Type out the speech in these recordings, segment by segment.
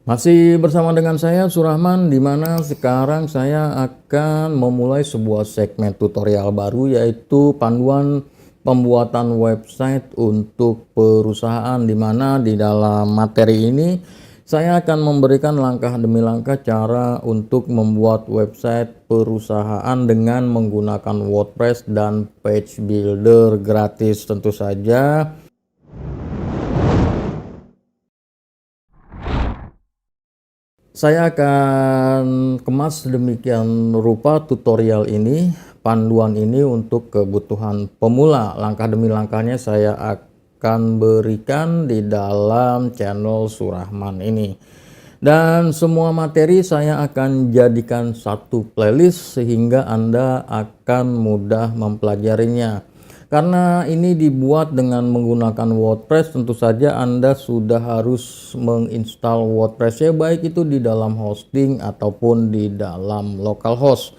Masih bersama dengan saya Surahman, di mana sekarang saya akan memulai sebuah segmen tutorial baru, yaitu panduan pembuatan website untuk perusahaan, di mana di dalam materi ini saya akan memberikan langkah demi langkah cara untuk membuat website perusahaan dengan menggunakan WordPress dan Page Builder gratis tentu saja. Saya akan kemas sedemikian rupa tutorial ini, panduan ini untuk kebutuhan pemula. Langkah demi langkahnya saya akan berikan di dalam channel Surahman ini. Dan semua materi saya akan jadikan satu playlist sehingga Anda akan mudah mempelajarinya. Karena ini dibuat dengan menggunakan WordPress, tentu saja Anda sudah harus menginstal WordPress ya, baik itu di dalam hosting ataupun di dalam localhost.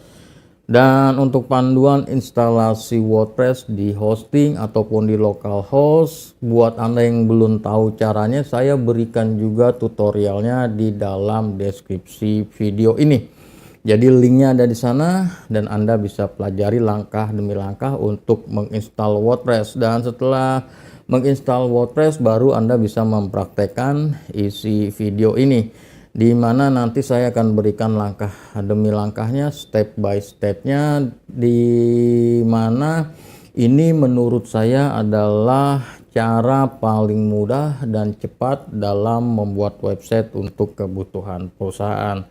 Dan untuk panduan instalasi WordPress di hosting ataupun di localhost, buat Anda yang belum tahu caranya, saya berikan juga tutorialnya di dalam deskripsi video ini. Jadi linknya ada di sana dan Anda bisa pelajari langkah demi langkah untuk menginstal WordPress. Dan setelah menginstal WordPress baru Anda bisa mempraktekkan isi video ini, di mana nanti saya akan berikan langkah demi langkahnya, step by stepnya, di mana ini menurut saya adalah cara paling mudah dan cepat dalam membuat website untuk kebutuhan perusahaan.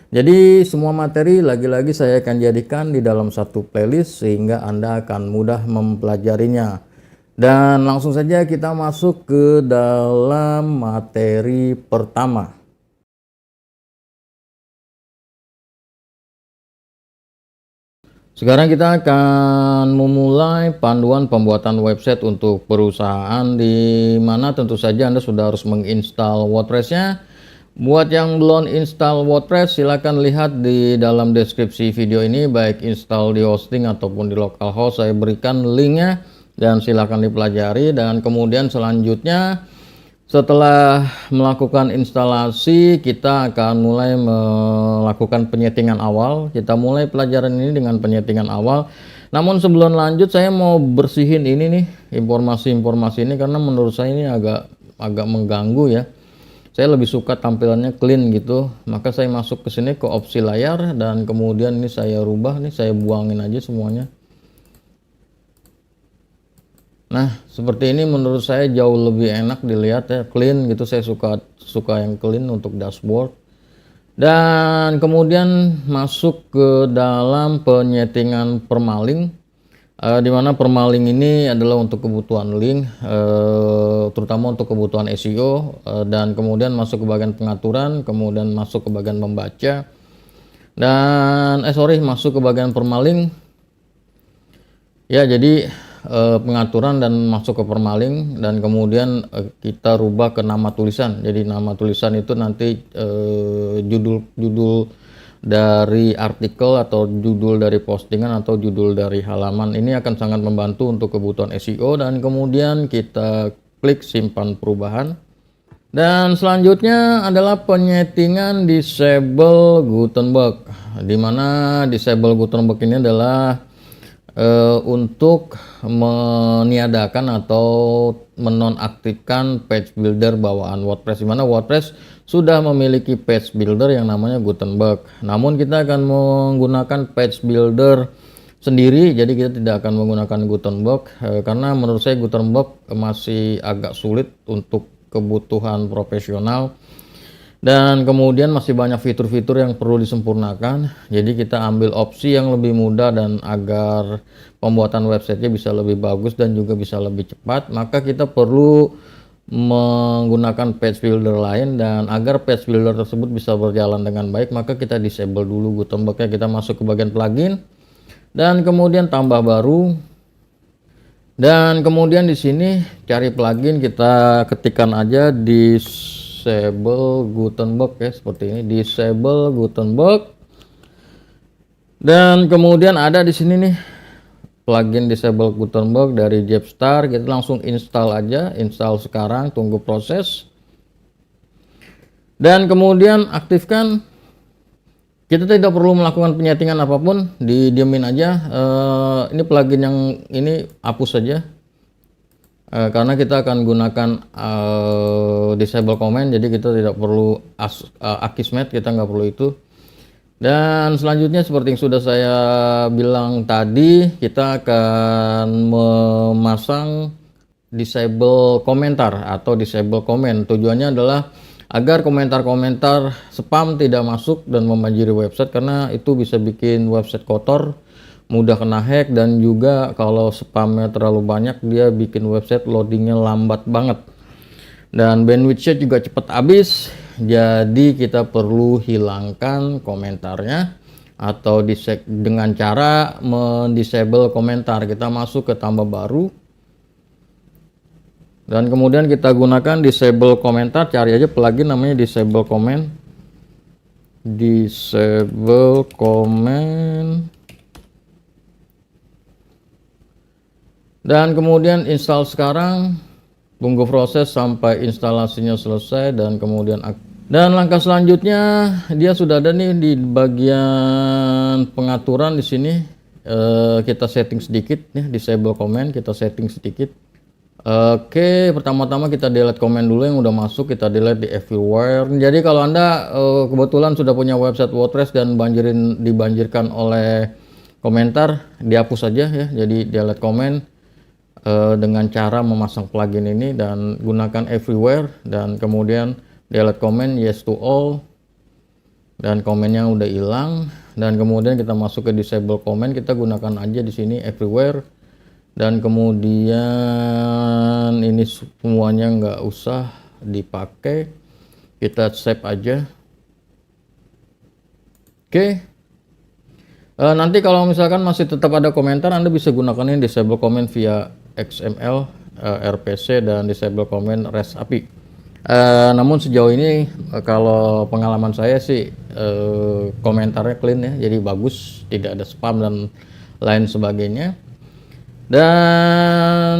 Jadi semua materi lagi-lagi saya akan jadikan di dalam satu playlist sehingga Anda akan mudah mempelajarinya. Dan langsung saja kita masuk ke dalam materi pertama. Sekarang kita akan memulai panduan pembuatan website untuk perusahaan, di mana tentu saja Anda sudah harus menginstal WordPress-nya. Buat yang belum install WordPress, silahkan lihat di dalam deskripsi video ini, baik install di hosting ataupun di localhost, saya berikan linknya dan silahkan dipelajari. Dan kemudian selanjutnya setelah melakukan instalasi, kita akan mulai melakukan penyetingan awal. Kita mulai pelajaran ini dengan penyetingan awal. Namun sebelum lanjut, saya mau bersihin ini nih, informasi-informasi ini, karena menurut saya ini agak mengganggu ya. Saya lebih suka tampilannya clean gitu, maka saya masuk ke sini ke opsi layar dan kemudian ini saya rubah nih, saya buangin aja semuanya. Nah, seperti ini menurut saya jauh lebih enak dilihat ya, clean gitu. Saya suka yang clean untuk dashboard. Dan kemudian masuk ke dalam penyetingan permaling. Di mana permaling ini adalah untuk kebutuhan link, terutama untuk kebutuhan SEO, dan kemudian masuk ke bagian pengaturan, kemudian masuk ke bagian membaca, dan masuk ke bagian permaling ya. Jadi pengaturan dan masuk ke permaling, dan kemudian kita rubah ke nama tulisan. Jadi nama tulisan itu nanti judul dari artikel atau judul dari postingan atau judul dari halaman. Ini akan sangat membantu untuk kebutuhan SEO. Dan kemudian kita klik simpan perubahan, dan selanjutnya adalah penyetingan disable Gutenberg, dimana disable Gutenberg ini adalah untuk meniadakan atau menonaktifkan page builder bawaan WordPress, dimana WordPress sudah memiliki page builder yang namanya Gutenberg. Namun kita akan menggunakan page builder sendiri, jadi kita tidak akan menggunakan Gutenberg karena menurut saya Gutenberg masih agak sulit untuk kebutuhan profesional, dan kemudian masih banyak fitur-fitur yang perlu disempurnakan. Jadi kita ambil opsi yang lebih mudah dan agar pembuatan websitenya bisa lebih bagus dan juga bisa lebih cepat, maka kita perlu menggunakan page builder lain. Dan agar page builder tersebut bisa berjalan dengan baik, maka kita disable dulu Gutenbergnya. Kita masuk ke bagian plugin dan kemudian tambah baru, dan kemudian di sini cari plugin, kita ketikkan aja disable Gutenberg ya, seperti ini, disable Gutenberg. Dan kemudian ada di sini nih plugin disable Gutenberg dari Jetstar. Kita langsung install aja, install sekarang, tunggu proses. Dan kemudian aktifkan. Kita tidak perlu melakukan penyetingan apapun, didiemin aja. Ini plugin yang ini hapus saja, karena kita akan gunakan disable command, jadi kita tidak perlu Akismet, kita nggak perlu itu. Dan selanjutnya seperti yang sudah saya bilang tadi, kita akan memasang disable komentar atau disable comment. Tujuannya adalah agar komentar-komentar spam tidak masuk dan membanjiri website, karena itu bisa bikin website kotor, mudah kena hack, dan juga kalau spamnya terlalu banyak dia bikin website loadingnya lambat banget dan bandwidthnya juga cepat habis. Jadi kita perlu hilangkan komentarnya atau dengan cara mendisable komentar. Kita masuk ke tambah baru dan kemudian kita gunakan disable komentar. Cari aja plugin namanya disable comment, disable comment, dan kemudian install sekarang. Tunggu proses sampai instalasinya selesai dan kemudian dan langkah selanjutnya dia sudah ada nih di bagian pengaturan. Di sini kita setting sedikit ya, disable comment, kita setting sedikit. Oke, pertama-tama kita delete komen dulu yang udah masuk, kita delete di everywhere. Jadi kalau Anda kebetulan sudah punya website WordPress dan dibanjirkan oleh komentar, dihapus saja ya. Jadi delete komen dengan cara memasang plugin ini dan gunakan everywhere, dan kemudian delete comment, yes to all, dan komennya udah hilang. Dan kemudian kita masuk ke disable comment, kita gunakan aja di sini everywhere. Dan kemudian ini semuanya nggak usah dipakai, kita save aja. Oke. Nanti kalau misalkan masih tetap ada komentar, Anda bisa gunakan ini disable comment via XML, RPC, dan disable comment REST API. Namun sejauh ini kalau pengalaman saya sih komentarnya clean ya, jadi bagus, tidak ada spam dan lain sebagainya. Dan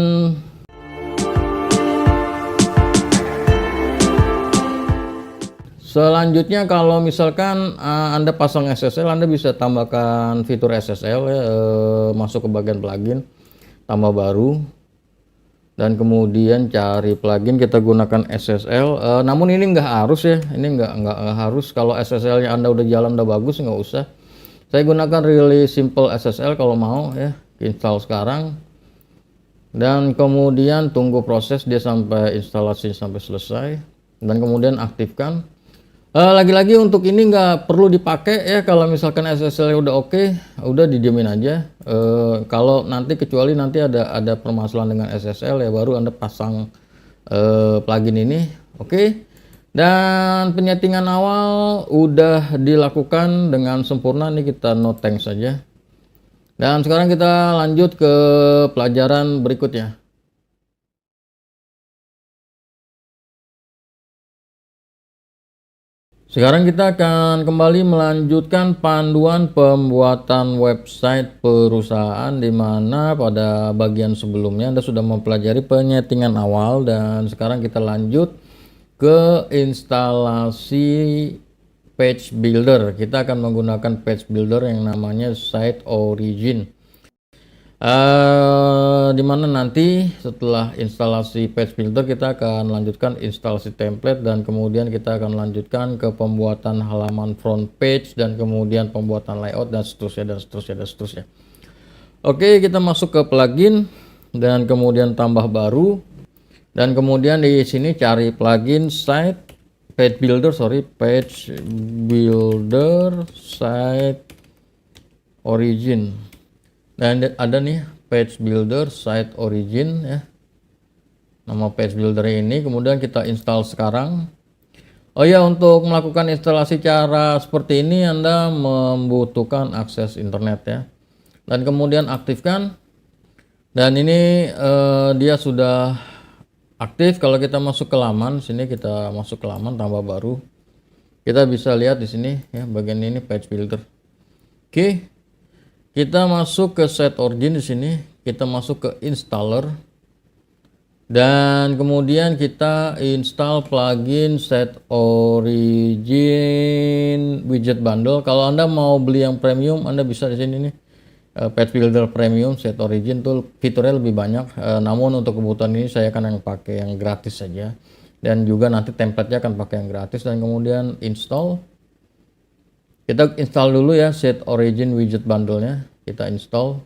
selanjutnya kalau misalkan Anda pasang SSL, Anda bisa tambahkan fitur SSL ya, masuk ke bagian plugin, tambah baru, dan kemudian cari plugin, kita gunakan SSL. Namun ini nggak harus ya, ini nggak harus. Kalau SSL-nya Anda udah jalan, udah bagus, nggak usah. Saya gunakan really simple SSL kalau mau ya. Install sekarang dan kemudian tunggu proses dia sampai instalasi sampai selesai, dan kemudian aktifkan. Lagi-lagi untuk ini nggak perlu dipakai ya, kalau misalkan SSL udah oke, udah didiemin aja. Kalau nanti, kecuali nanti ada permasalahan dengan SSL ya, baru Anda pasang plugin ini. Oke. Dan penyetingan awal udah dilakukan dengan sempurna, nih kita no thanks saja. Dan sekarang kita lanjut ke pelajaran berikutnya. Sekarang kita akan kembali melanjutkan panduan pembuatan website perusahaan, di mana pada bagian sebelumnya Anda sudah mempelajari penyetingan awal, dan sekarang kita lanjut ke instalasi page builder. Kita akan menggunakan page builder yang namanya site origin, dimana nanti setelah instalasi page builder kita akan lanjutkan instalasi template, dan kemudian kita akan lanjutkan ke pembuatan halaman front page, dan kemudian pembuatan layout, dan seterusnya dan seterusnya dan seterusnya. Oke, kita masuk ke plugin dan kemudian tambah baru, dan kemudian di sini cari plugin page builder site origin, dan ada nih page builder site origin ya, nama page builder ini. Kemudian kita install sekarang. Oh ya, untuk melakukan instalasi cara seperti ini Anda membutuhkan akses internet ya, dan kemudian aktifkan. Dan ini dia sudah aktif. Kalau kita masuk ke laman sini, kita masuk ke laman tambah baru, kita bisa lihat di sini ya, bagian ini page builder. Oke, kita masuk ke site origin. Di sini kita masuk ke installer, Dan kemudian kita install plugin Set Origin Widget Bundle. Kalau Anda mau beli yang premium, Anda bisa di sini nih. Page Builder Premium Set Origin tuh fiturnya lebih banyak. Namun untuk kebutuhan ini saya akan yang pakai yang gratis saja. Dan juga nanti template-nya akan pakai yang gratis, dan kemudian install. Kita install dulu ya Set Origin Widget Bundle-nya. Kita install.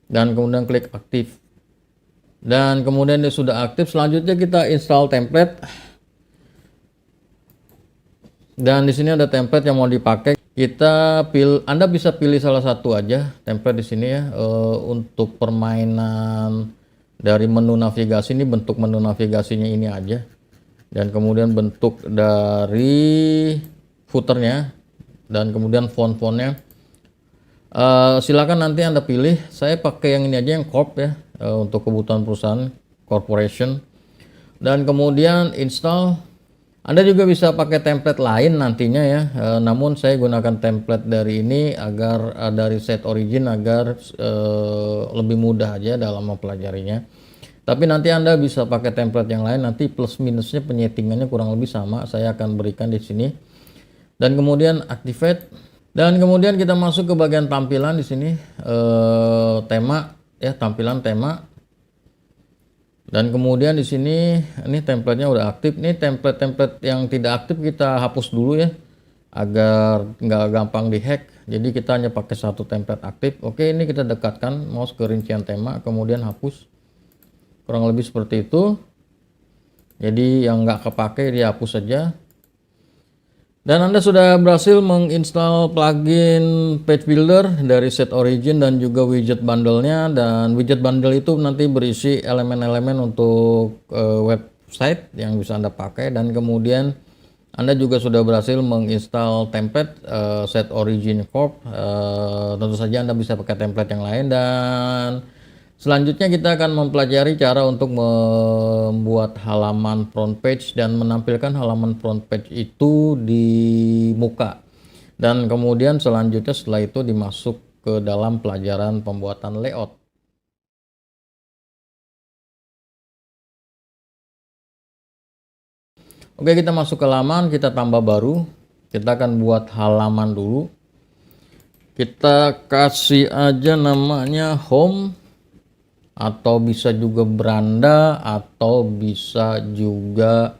Dan kemudian klik aktif. Dan kemudian dia sudah aktif, selanjutnya kita install template. Dan di sini ada template yang mau dipakai. Anda bisa pilih salah satu aja template di sini ya. Untuk permainan dari menu navigasi ini, bentuk menu navigasinya ini aja. Dan kemudian bentuk dari footernya, dan kemudian font-fontnya. Silakan nanti Anda pilih. Saya pakai yang ini aja, yang corp ya, untuk kebutuhan perusahaan corporation. Dan kemudian install. Anda juga bisa pakai template lain nantinya ya, namun saya gunakan template dari ini agar dari Set Origin agar lebih mudah aja dalam mempelajarinya. Tapi nanti Anda bisa pakai template yang lain, nanti plus minusnya penyetingannya kurang lebih sama, saya akan berikan di sini. Dan kemudian activate. Dan kemudian kita masuk ke bagian tampilan di sini, tema ya, tampilan tema. Dan kemudian di sini ini template-nya udah aktif. Ini template-template yang tidak aktif kita hapus dulu ya, agar nggak gampang dihack. Jadi kita hanya pakai satu template aktif. Oke, ini kita dekatkan mouse ke rincian tema, kemudian hapus. Kurang lebih seperti itu. Jadi yang nggak kepake dihapus saja. Dan Anda sudah berhasil menginstal plugin Page Builder dari Set Origin dan juga widget bundle-nya. Dan widget bundle itu nanti berisi elemen-elemen untuk website yang bisa Anda pakai. Dan kemudian Anda juga sudah berhasil menginstal template Set Origin Corp. Tentu saja Anda bisa pakai template yang lain. Dan selanjutnya kita akan mempelajari cara untuk membuat halaman front page dan menampilkan halaman front page itu di muka. Dan kemudian selanjutnya setelah itu dimasuk ke dalam pelajaran pembuatan layout. Oke, kita masuk ke halaman, kita tambah baru. Kita akan buat halaman dulu. Kita kasih aja namanya home, atau bisa juga beranda, atau bisa juga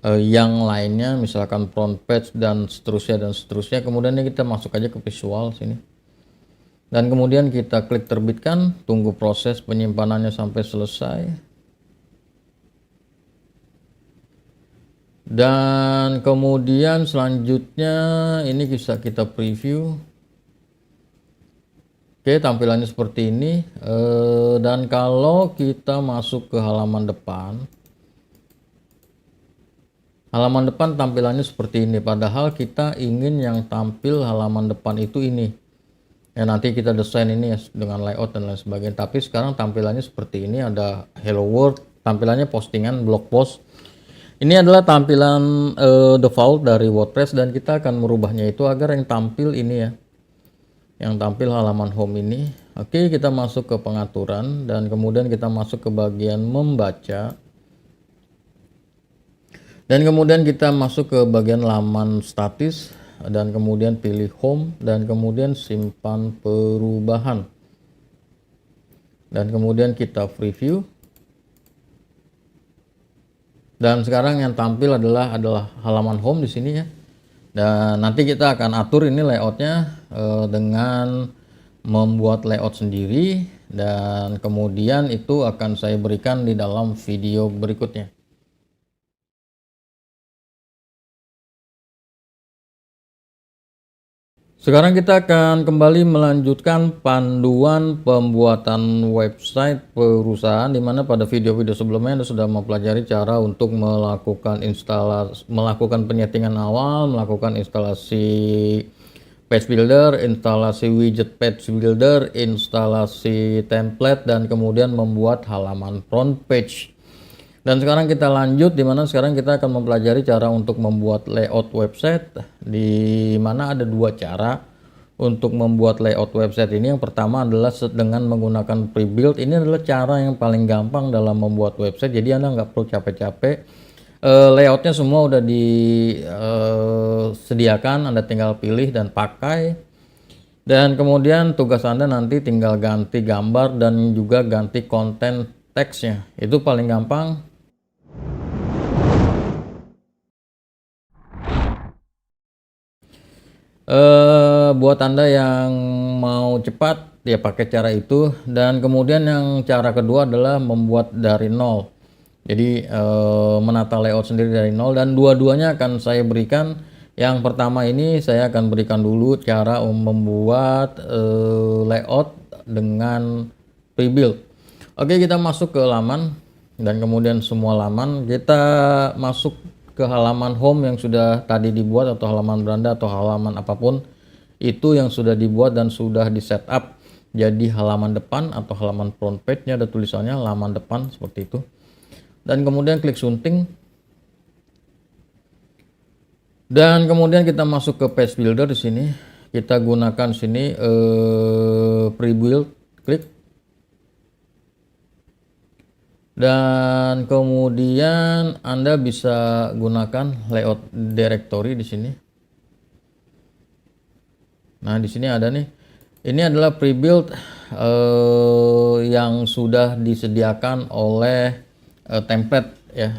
yang lainnya, misalkan front page dan seterusnya. Kemudian kita masuk aja ke visual sini, dan kemudian kita klik terbitkan, tunggu proses penyimpanannya sampai selesai. Dan kemudian selanjutnya ini bisa kita preview. Oke, tampilannya seperti ini. Dan kalau kita masuk ke halaman depan tampilannya seperti ini. Padahal kita ingin yang tampil halaman depan itu ini. Ya, nanti kita desain ini ya, dengan layout dan lain sebagainya. Tapi sekarang tampilannya seperti ini. Ada hello world, tampilannya postingan, blog post. Ini adalah tampilan default dari WordPress, dan kita akan merubahnya itu agar yang tampil ini ya, yang tampil halaman home ini. Oke, kita masuk ke pengaturan, dan kemudian kita masuk ke bagian membaca, dan kemudian kita masuk ke bagian laman statis, dan kemudian pilih home, dan kemudian simpan perubahan, dan kemudian kita preview. Dan sekarang yang tampil adalah halaman home di sini ya. Dan nanti kita akan atur ini layoutnya dengan membuat layout sendiri, dan kemudian itu akan saya berikan di dalam video berikutnya. Sekarang kita akan kembali melanjutkan panduan pembuatan website perusahaan, di mana pada video-video sebelumnya Anda sudah mempelajari cara untuk melakukan penyetingan awal, melakukan instalasi Page Builder, instalasi widget Page Builder, instalasi template, dan kemudian membuat halaman front page. Dan sekarang kita lanjut, di mana sekarang kita akan mempelajari cara untuk membuat layout website, di mana ada dua cara. untuk membuat layout website ini. Yang pertama adalah dengan menggunakan pre-build. Ini adalah cara yang paling gampang dalam membuat website, jadi Anda nggak perlu capek-capek. Layoutnya semua udah disediakan, Anda tinggal pilih dan pakai. Dan kemudian tugas Anda nanti tinggal ganti gambar dan juga ganti konten teksnya. Itu paling gampang. Buat Anda yang mau cepat ya pakai cara itu. Dan kemudian yang cara kedua adalah membuat dari nol. Jadi menata layout sendiri dari nol, dan dua-duanya akan saya berikan. Yang pertama ini saya akan berikan dulu cara membuat layout dengan pre-build. Oke, kita masuk ke laman, dan kemudian semua laman kita masuk ke halaman home yang sudah tadi dibuat, atau halaman beranda, atau halaman apapun itu yang sudah dibuat dan sudah di setup jadi halaman depan atau halaman front page-nya. Ada tulisannya halaman depan seperti itu, dan kemudian klik sunting, dan kemudian kita masuk ke page builder. Di sini kita gunakan sini pre-build, klik. Dan kemudian Anda bisa gunakan layout directory di sini. Nah, di sini ada nih. Ini adalah pre-build yang sudah disediakan oleh template ya.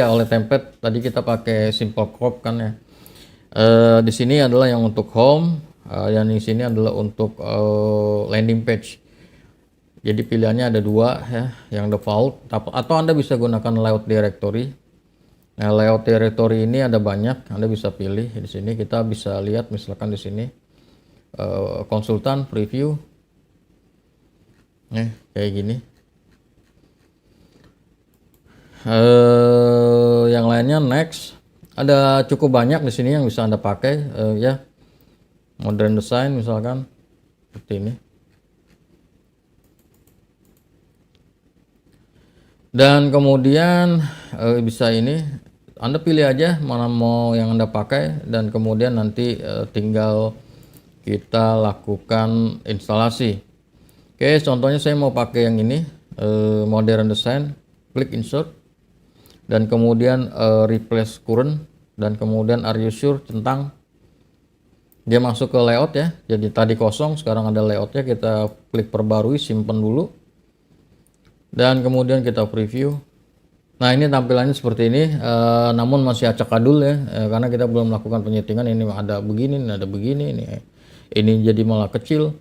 Oleh template. Tadi kita pakai simple crop kan ya. Di sini adalah yang untuk home, yang di sini adalah untuk landing page. Jadi pilihannya ada dua ya, yang default atau Anda bisa gunakan layout directory. Nah, layout directory ini ada banyak, Anda bisa pilih. Di sini kita bisa lihat misalkan di sini konsultan preview. Kayak gini. Yang lainnya next. Ada cukup banyak di sini yang bisa Anda pakai ya. Modern design misalkan seperti ini. Dan kemudian bisa ini Anda pilih aja mana mau yang Anda pakai, dan kemudian nanti tinggal kita lakukan instalasi. Oke, contohnya saya mau pakai yang ini, modern design. Klik insert, dan kemudian replace current, dan kemudian are you sure centang. Dia masuk ke layout ya, jadi tadi kosong, sekarang ada layoutnya. Kita klik perbarui, simpan dulu, dan kemudian kita preview. Nah, ini tampilannya seperti ini, namun masih acak adul ya, karena kita belum melakukan penyetingan. Ini ada begini, ini ada begini, ini jadi malah kecil.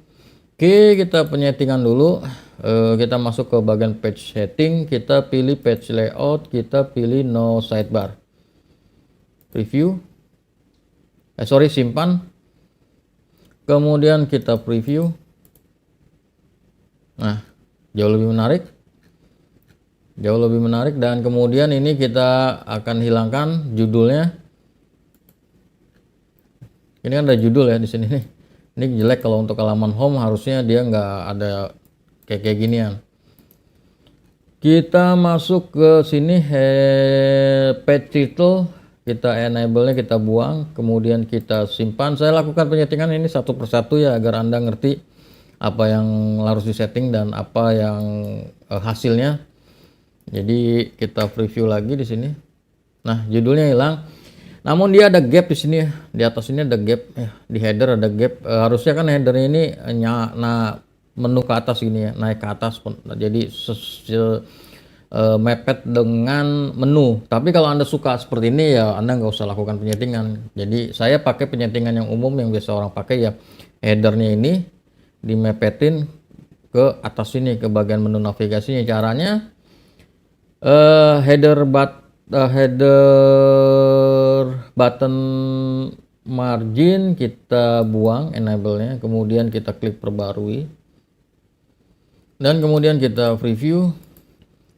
Oke, kita penyetingan dulu. Kita masuk ke bagian page setting, kita pilih page layout, kita pilih no sidebar. Preview. Simpan. Kemudian kita preview. Nah, jauh lebih menarik, dan kemudian ini kita akan hilangkan judulnya. Ini kan ada judul ya di sini nih. Ini jelek kalau untuk halaman home, harusnya dia nggak ada kayak ginian. Kita masuk ke sini page title, kita enable-nya kita buang, kemudian kita simpan. Saya lakukan penyetingan ini satu persatu ya, agar Anda ngerti apa yang harus disetting dan apa yang hasilnya. Jadi kita preview lagi di sini. Nah, judulnya hilang. Namun dia ada gap di sini ya. Di atas ini ada gap ya. Di header ada gap. Harusnya kan header ini menu ke atas gini ya, naik ke atas. Jadi mepet dengan menu. Tapi kalau Anda suka seperti ini ya, Anda nggak usah lakukan penyetingan. Jadi saya pakai penyetingan yang umum yang biasa orang pakai ya. Headernya ini dimepetin ke atas sini, ke bagian menu navigasinya. Caranya header button margin kita buang, enable-nya, kemudian kita klik perbarui, dan kemudian kita preview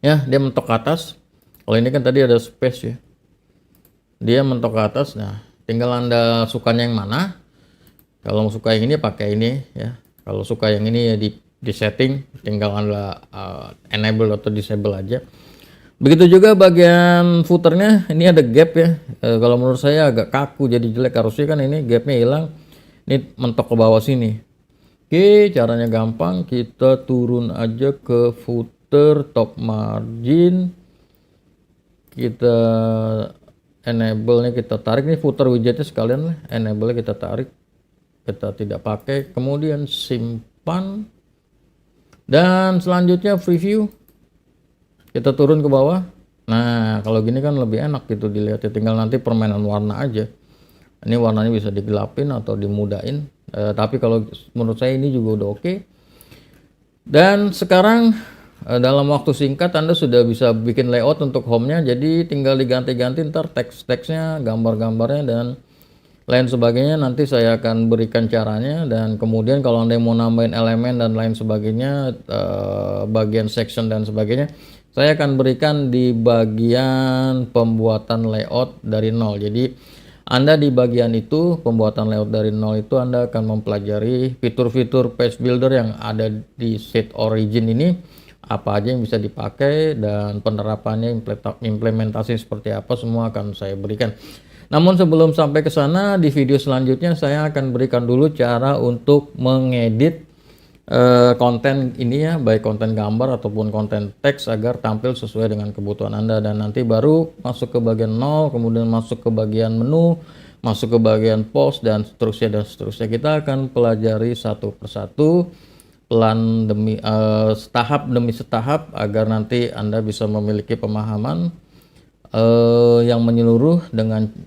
ya. Dia mentok ke atas. Kalau ini kan tadi ada space ya, dia mentok ke atas. Nah, tinggal Anda sukanya yang mana. Kalau suka yang ini pakai ini ya, kalau suka yang ini ya di setting, tinggal Anda enable atau disable aja. Begitu juga bagian footernya, ini ada gap ya. Kalau menurut saya agak kaku, jadi jelek. Harusnya kan ini gapnya hilang. Ini mentok ke bawah sini. Oke, caranya gampang, kita turun aja ke footer top margin, kita enable nya kita tarik nih, footer widgetnya sekalian lah, enable nya kita tarik, kita tidak pakai, kemudian simpan, dan selanjutnya preview, kita turun ke bawah. Nah kalau gini kan lebih enak gitu dilihat ya, tinggal nanti permainan warna aja. Ini warnanya bisa digelapin atau dimudahin, tapi kalau menurut saya ini juga udah oke. Dan sekarang dalam waktu singkat Anda sudah bisa bikin layout untuk home-nya, jadi tinggal diganti-ganti ntar teks-teksnya, gambar-gambarnya, dan lain sebagainya. Nanti saya akan berikan caranya, dan kemudian kalau Anda mau nambahin elemen dan lain sebagainya, bagian section dan sebagainya, saya akan berikan di bagian pembuatan layout dari nol. Jadi Anda di bagian itu, pembuatan layout dari nol itu, Anda akan mempelajari fitur-fitur page builder yang ada di set origin ini, apa aja yang bisa dipakai, dan penerapannya, implementasi seperti apa, semua akan saya berikan. Namun sebelum sampai ke sana, di video selanjutnya saya akan berikan dulu cara untuk mengedit konten ini ya, baik konten gambar ataupun konten teks, agar tampil sesuai dengan kebutuhan Anda. Dan nanti baru masuk ke bagian nol, kemudian masuk ke bagian menu, masuk ke bagian post, dan seterusnya dan seterusnya. Kita akan pelajari satu persatu, pelan demi setahap demi setahap, agar nanti Anda bisa memiliki pemahaman yang menyeluruh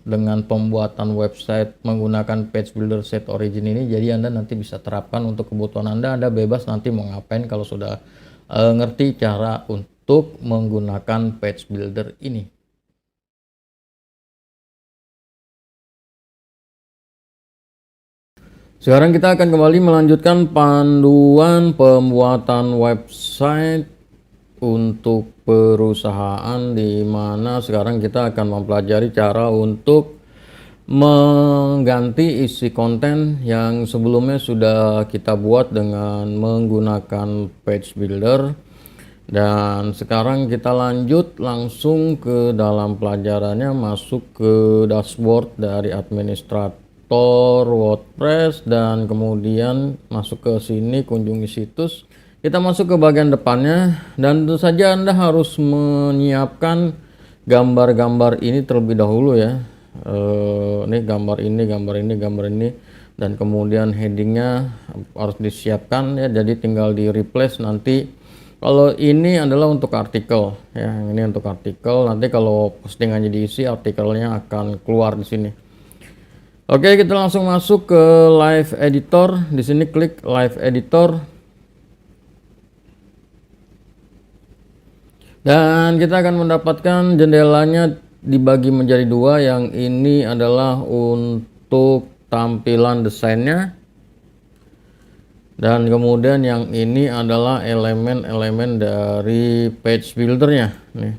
dengan pembuatan website menggunakan page builder set origin ini. Jadi Anda nanti bisa terapkan untuk kebutuhan Anda bebas nanti mau ngapain kalau sudah ngerti cara untuk menggunakan page builder ini. Sekarang kita akan kembali melanjutkan panduan pembuatan website untuk perusahaan, di mana sekarang kita akan mempelajari cara untuk mengganti isi konten yang sebelumnya sudah kita buat dengan menggunakan page builder. Dan sekarang kita lanjut langsung ke dalam pelajarannya, masuk ke dashboard dari administrator WordPress, dan kemudian masuk ke sini kunjungi situs. Kita masuk ke bagian depannya, dan tentu saja Anda harus menyiapkan gambar-gambar ini terlebih dahulu ya. Ini gambar ini, gambar ini, gambar ini, dan kemudian headingnya harus disiapkan ya. Jadi tinggal di replace nanti. Kalau ini adalah untuk artikel ya, yang ini untuk artikel. Nanti kalau postingannya diisi, artikelnya akan keluar di sini. Oke, kita langsung masuk ke live editor. Di sini klik live editor. Dan kita akan mendapatkan jendelanya dibagi menjadi dua. Yang ini adalah untuk tampilan desainnya, dan kemudian yang ini adalah elemen-elemen dari page buildernya nih.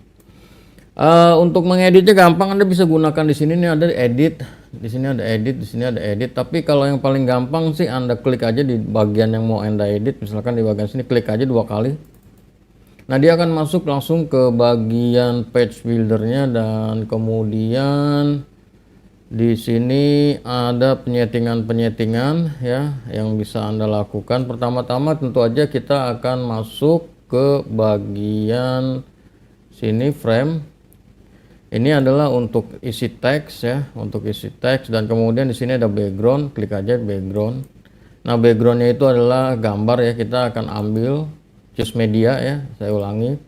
Untuk mengeditnya gampang, Anda bisa gunakan di sini nih, ada edit, di sini ada edit, di sini ada edit. Tapi kalau yang paling gampang sih Anda klik aja di bagian yang mau Anda edit, misalkan di bagian sini, klik aja 2 kali. Nah dia akan masuk langsung ke bagian page buildernya, dan kemudian di sini ada penyetingan ya yang bisa Anda lakukan. Pertama-tama tentu aja kita akan masuk ke bagian sini frame. Ini adalah untuk isi teks ya, untuk isi teks, dan kemudian di sini ada background, klik aja background. Nah backgroundnya itu adalah gambar ya, kita akan ambil choose media ya, saya ulangi,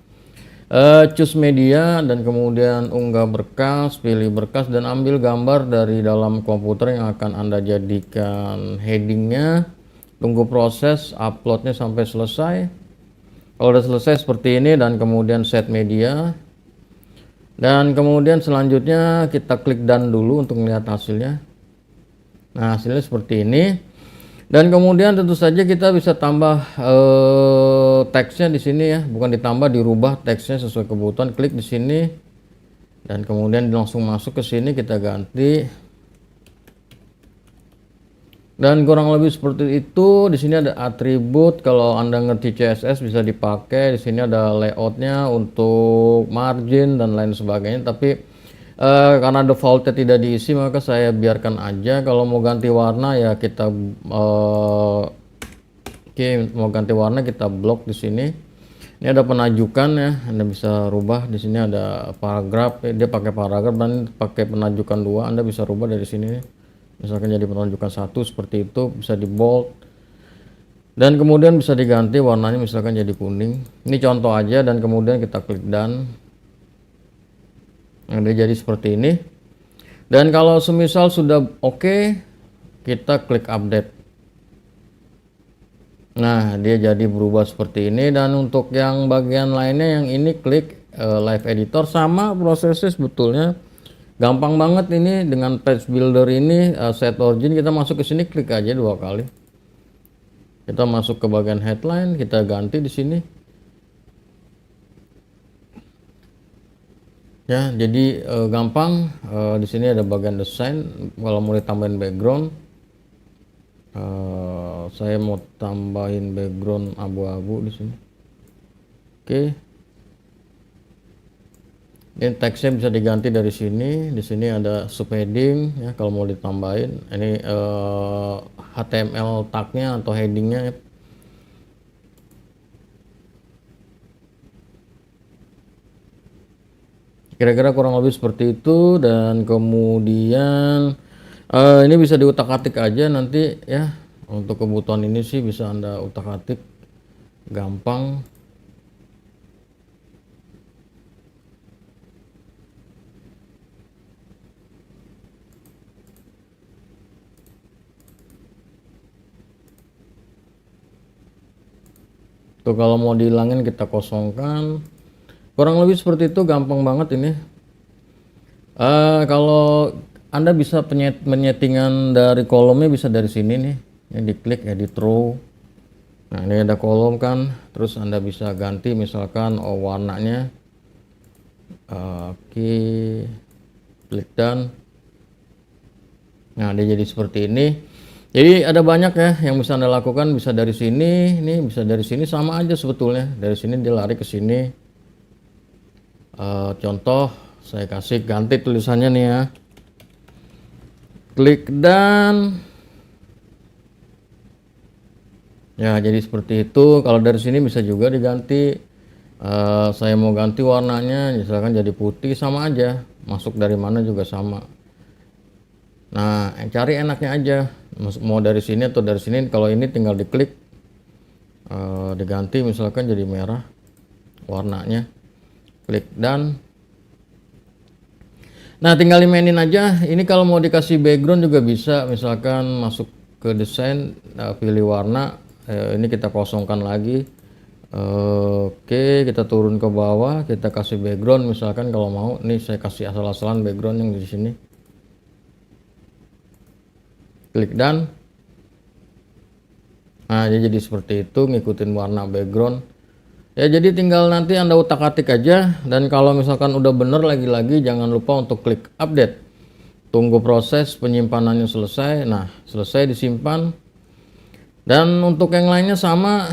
choose media, dan kemudian unggah berkas, pilih berkas, dan ambil gambar dari dalam komputer yang akan Anda jadikan headingnya. Tunggu proses uploadnya sampai selesai. Kalau udah selesai seperti ini, dan kemudian set media, dan kemudian selanjutnya kita klik done dulu untuk melihat hasilnya. Nah hasilnya seperti ini. Dan kemudian tentu saja kita bisa tambah teksnya di sini ya, bukan ditambah, dirubah teksnya sesuai kebutuhan. Klik di sini, dan kemudian langsung masuk ke sini, kita ganti. Dan kurang lebih seperti itu. Di sini ada atribut, kalau Anda ngerti CSS bisa dipakai. Di sini ada layoutnya untuk margin dan lain sebagainya. Tapi Karena defaultnya tidak diisi maka saya biarkan aja. Kalau mau ganti warna ya kita oke, mau ganti warna kita blok di sini. Ini ada penajukan ya, Anda bisa rubah di sini ada paragraf, dia pakai paragraf dan pakai penajukan 2, Anda bisa rubah dari sini. Misalkan jadi penajukan 1 seperti itu, bisa di bold. Dan kemudian bisa diganti warnanya misalkan jadi kuning. Ini contoh aja dan kemudian kita klik done. Nah, dia jadi seperti ini. Dan kalau semisal sudah oke, kita klik update. Nah, dia jadi berubah seperti ini. Dan untuk yang bagian lainnya yang ini klik live editor, sama prosesnya sebetulnya gampang banget ini dengan page builder ini. Set origin, kita masuk ke sini klik aja 2 kali. Kita masuk ke bagian headline, kita ganti di sini. Ya, jadi gampang. Di sini ada bagian desain. Kalau mau ditambahin background, saya mau tambahin background abu-abu di sini. Oke. Ini teksnya bisa diganti dari sini. Di sini ada subheading ya kalau mau ditambahin. Ini HTML tagnya atau headingnya ya. Kira-kira kurang lebih seperti itu. Dan kemudian ini bisa diutak-atik aja nanti ya. Untuk kebutuhan ini sih bisa Anda utak-atik gampang. Tuh kalau mau dihilangin kita kosongkan. Kurang lebih seperti itu, gampang banget ini. Kalau Anda bisa menyetingan dari kolomnya bisa dari sini nih. Ini diklik edit row. Nah, ini ada kolom kan. Terus Anda bisa ganti misalkan warnanya. Oke. Klik done. Nah, dia jadi seperti ini. Jadi ada banyak ya yang bisa Anda lakukan, bisa dari sini, ini bisa dari sini, sama aja sebetulnya. Dari sini dia lari ke sini. Contoh saya kasih ganti tulisannya nih ya. Klik done. Ya, jadi seperti itu. Kalau dari sini bisa juga diganti. Saya mau ganti warnanya, misalkan jadi putih, sama aja. Masuk dari mana juga sama. Nah, cari enaknya aja. Mau dari sini atau dari sini. Kalau ini tinggal diklik, diganti misalkan jadi merah warnanya. Klik done. Nah, tinggal dimainin aja. Ini kalau mau dikasih background juga bisa. Misalkan masuk ke desain, pilih warna. Ini kita kosongkan lagi. Oke, kita turun ke bawah, kita kasih background misalkan kalau mau. Nih saya kasih asal-asalan background yang di sini. Klik done. Nah, jadi seperti itu, ngikutin warna background. Ya, jadi tinggal nanti Anda utak-atik aja. Dan kalau misalkan udah bener, lagi-lagi jangan lupa untuk klik update. Tunggu proses penyimpanannya selesai. Nah, selesai disimpan. Dan untuk yang lainnya sama,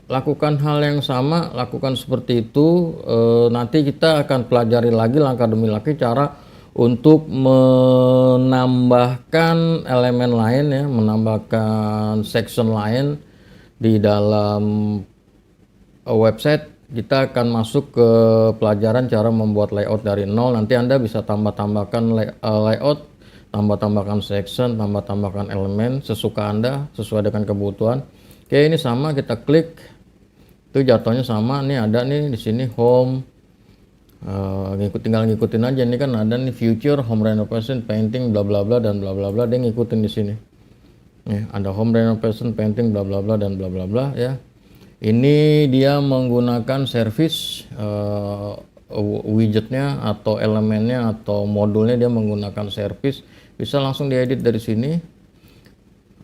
lakukan hal yang sama, lakukan seperti itu. Nanti kita akan pelajari lagi langkah demi langkah cara untuk menambahkan elemen lain ya, menambahkan section lain di dalam website. Kita akan masuk ke pelajaran cara membuat layout dari nol. Nanti Anda bisa tambah-tambahkan layout, tambah-tambahkan section, tambah-tambahkan elemen sesuka Anda sesuai dengan kebutuhan. Oke, ini sama, kita klik. Itu jatuhnya sama. Nih ada nih di sini home. Tinggal ngikutin aja. Ini kan ada nih future, home renovation, painting, bla bla bla dan bla bla bla. Dia ngikutin di sini. Nih ada home renovation, painting, bla bla bla dan bla bla bla ya. Ini dia menggunakan service widgetnya atau elemennya atau modulnya, dia menggunakan service. Bisa langsung diedit dari sini.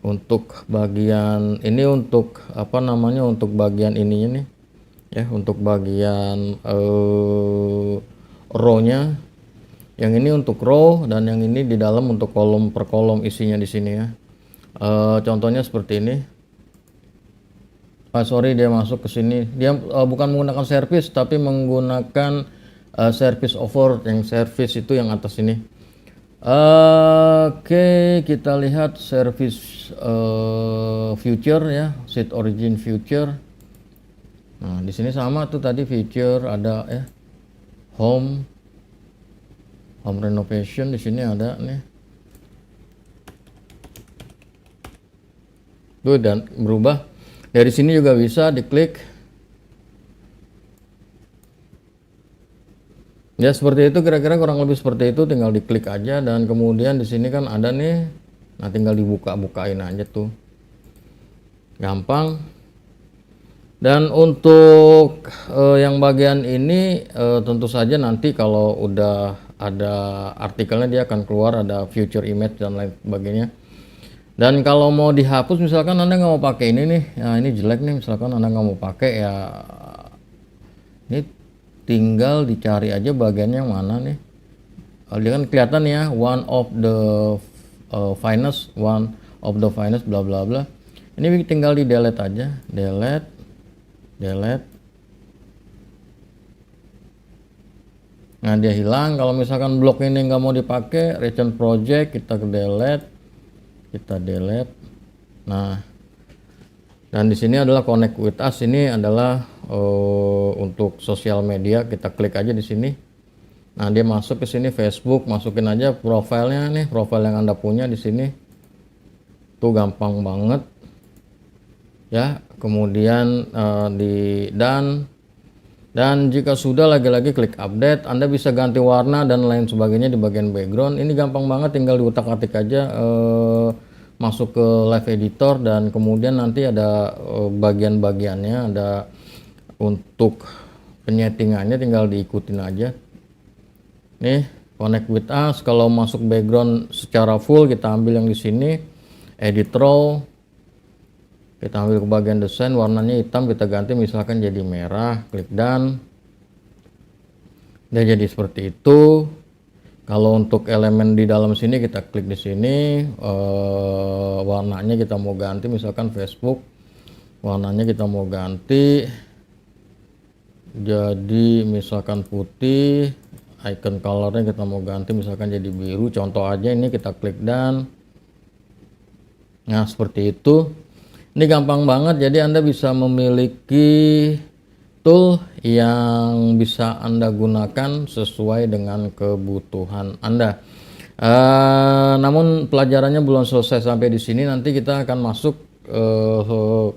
Untuk bagian ini, untuk apa namanya, untuk bagian ininya nih ya, untuk bagian row-nya. Yang ini untuk row dan yang ini di dalam untuk kolom per kolom isinya di sini ya. Contohnya seperti ini. Sorry, dia masuk ke sini. Dia bukan menggunakan service tapi menggunakan service over, yang service itu yang atas ini. Oke, kita lihat service future ya, set origin future. Nah, di sini sama tuh tadi feature ada ya, home renovation, di sini ada nih. Tuh, dan berubah. Dari sini juga bisa diklik. Ya seperti itu, kira-kira kurang lebih seperti itu, tinggal diklik aja dan kemudian di sini kan ada nih. Nah, tinggal dibuka-bukain aja tuh. Gampang. Dan untuk yang bagian ini tentu saja nanti kalau udah ada artikelnya dia akan keluar, ada future image dan lain sebagainya. Dan kalau mau dihapus, misalkan Anda nggak mau pakai ini nih, ya ini jelek nih, misalkan Anda nggak mau pakai, ya ini tinggal dicari aja bagian yang mana nih. Dia kan kelihatan ya, one of the finest bla bla bla. Ini tinggal di delete aja, delete. Nah, dia hilang. Kalau misalkan blok ini nggak mau dipakai, recent project, kita delete. Nah, dan di sini adalah connect with us. Ini adalah untuk sosial media. Kita klik aja di sini. Nah, dia masuk ke sini Facebook, masukin aja profilnya nih, profil yang Anda punya di sini. Tuh gampang banget. Ya, kemudian dan jika sudah lagi-lagi klik update, Anda bisa ganti warna dan lain sebagainya di bagian background. Ini gampang banget, tinggal diutak-atik aja, masuk ke live editor dan kemudian nanti ada bagian-bagiannya, ada untuk penyetingannya, tinggal diikutin aja. Nih, connect with us. Kalau masuk background secara full, kita ambil yang di sini, edit row. Kita ambil ke bagian desain, warnanya hitam, kita ganti misalkan jadi merah, klik done. Dia jadi seperti itu. Kalau untuk elemen di dalam sini, kita klik di sini, warnanya kita mau ganti, misalkan Facebook, warnanya kita mau ganti jadi misalkan putih, icon colornya kita mau ganti misalkan jadi biru, contoh aja ini, kita klik done. Nah, seperti itu. Ini gampang banget, jadi Anda bisa memiliki tool yang bisa Anda gunakan sesuai dengan kebutuhan Anda. Namun pelajarannya belum selesai sampai di sini, nanti kita akan masuk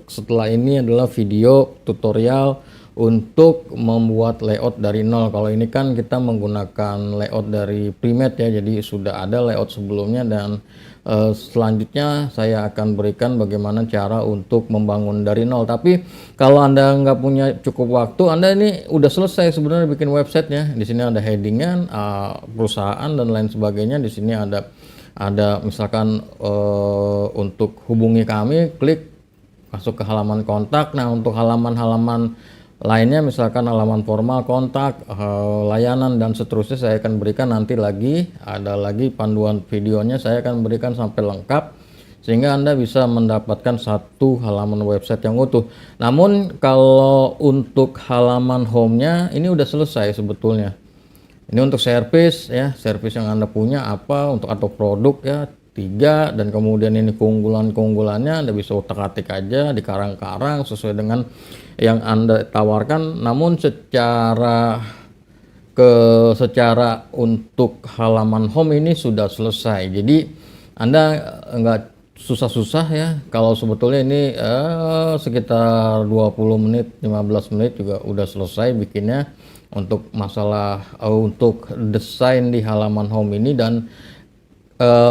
setelah ini adalah video tutorial untuk membuat layout dari nol. Kalau ini kan kita menggunakan layout dari Premade ya, jadi sudah ada layout sebelumnya, dan selanjutnya saya akan berikan bagaimana cara untuk membangun dari nol. Tapi kalau Anda nggak punya cukup waktu, Anda ini udah selesai sebenarnya bikin websitenya. Di sini ada headingan, perusahaan dan lain sebagainya. Di sini ada misalkan untuk hubungi kami, klik masuk ke halaman kontak. Nah, untuk halaman-halaman lainnya misalkan halaman formal, kontak, layanan dan seterusnya, saya akan berikan nanti lagi, ada lagi panduan videonya saya akan berikan sampai lengkap sehingga Anda bisa mendapatkan satu halaman website yang utuh. Namun kalau untuk halaman home-nya ini udah selesai sebetulnya. Ini untuk service ya, service yang Anda punya apa untuk atau produk ya, 3, dan kemudian ini keunggulannya Anda bisa utak-atik aja di karang-karang sesuai dengan yang Anda tawarkan. Namun secara untuk halaman home ini sudah selesai, jadi Anda enggak susah-susah ya. Kalau sebetulnya ini sekitar 20 menit 15 menit juga udah selesai bikinnya untuk masalah untuk desain di halaman home ini. Dan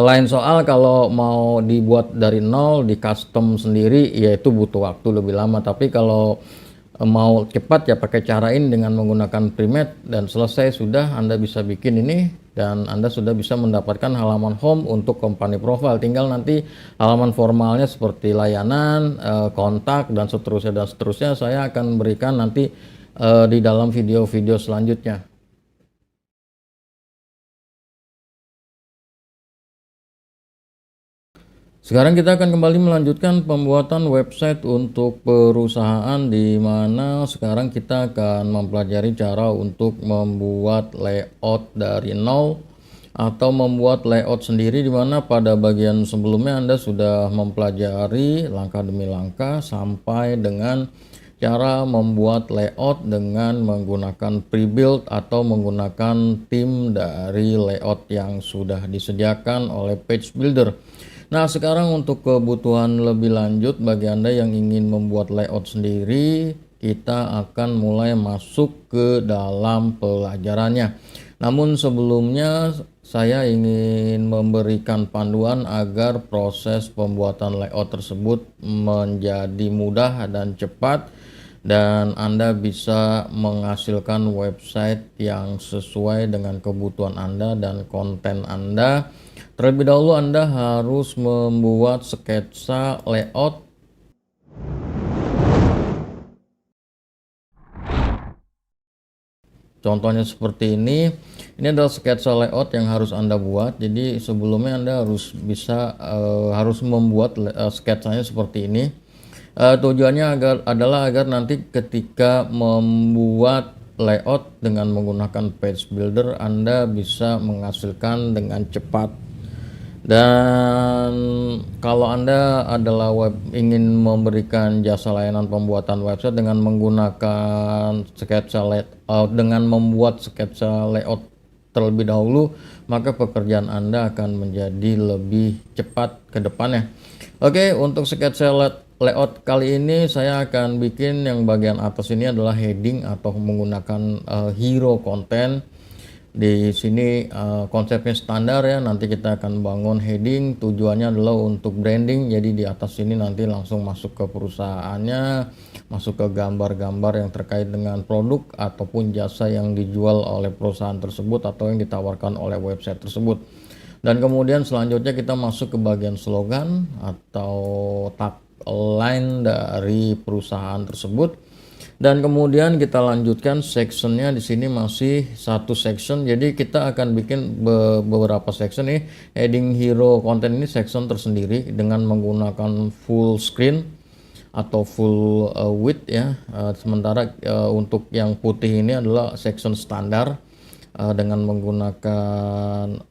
lain soal kalau mau dibuat dari nol, di custom sendiri, yaitu butuh waktu lebih lama. Tapi kalau mau cepat ya pakai cara ini dengan menggunakan Premade, dan selesai sudah, Anda bisa bikin ini dan Anda sudah bisa mendapatkan halaman home untuk company profile. Tinggal nanti halaman formalnya seperti layanan, kontak dan seterusnya saya akan berikan nanti di dalam video-video selanjutnya. Sekarang kita akan kembali melanjutkan pembuatan website untuk perusahaan, di mana sekarang kita akan mempelajari cara untuk membuat layout dari nol atau membuat layout sendiri, di mana pada bagian sebelumnya Anda sudah mempelajari langkah demi langkah sampai dengan cara membuat layout dengan menggunakan pre-build atau menggunakan tim dari layout yang sudah disediakan oleh page builder. Nah, sekarang untuk kebutuhan lebih lanjut bagi Anda yang ingin membuat layout sendiri, kita akan mulai masuk ke dalam pelajarannya. Namun sebelumnya saya ingin memberikan panduan agar proses pembuatan layout tersebut menjadi mudah dan cepat, dan Anda bisa menghasilkan website yang sesuai dengan kebutuhan Anda dan konten Anda. Terlebih dahulu Anda harus membuat sketsa layout. Contohnya seperti ini. Ini adalah sketsa layout yang harus Anda buat. Jadi sebelumnya Anda harus harus membuat sketsanya seperti ini. Tujuannya adalah agar nanti ketika membuat layout dengan menggunakan page builder, Anda bisa menghasilkan dengan cepat. Dan kalau Anda adalah ingin memberikan jasa layanan pembuatan website dengan menggunakan sketsa layout, dengan membuat sketsa layout terlebih dahulu, maka pekerjaan Anda akan menjadi lebih cepat ke depannya. Oke, untuk sketsa layout kali ini saya akan bikin yang bagian atas ini adalah heading atau menggunakan hero content. Di sini konsepnya standar ya, nanti kita akan bangun heading, tujuannya adalah untuk branding. Jadi di atas sini nanti langsung masuk ke perusahaannya, masuk ke gambar-gambar yang terkait dengan produk ataupun jasa yang dijual oleh perusahaan tersebut atau yang ditawarkan oleh website tersebut. Dan kemudian selanjutnya kita masuk ke bagian slogan atau tagline dari perusahaan tersebut. Dan kemudian kita lanjutkan sectionnya. Di sini masih satu section, jadi kita akan bikin beberapa section nih. Heading hero content ini section tersendiri dengan menggunakan full screen atau full width ya. Sementara untuk yang putih ini adalah section standar dengan menggunakan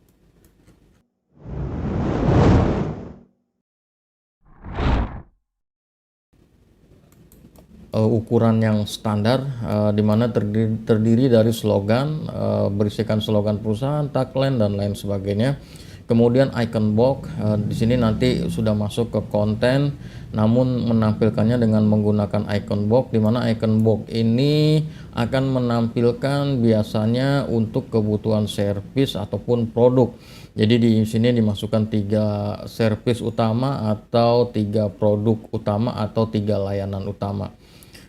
ukuran yang standar, di mana terdiri dari slogan, berisikan slogan perusahaan, tagline dan lain sebagainya. Kemudian icon box, di sini nanti sudah masuk ke konten, namun menampilkannya dengan menggunakan icon box, di mana icon box ini akan menampilkan biasanya untuk kebutuhan servis ataupun produk. Jadi di sini dimasukkan 3 servis utama atau 3 produk utama atau 3 layanan utama.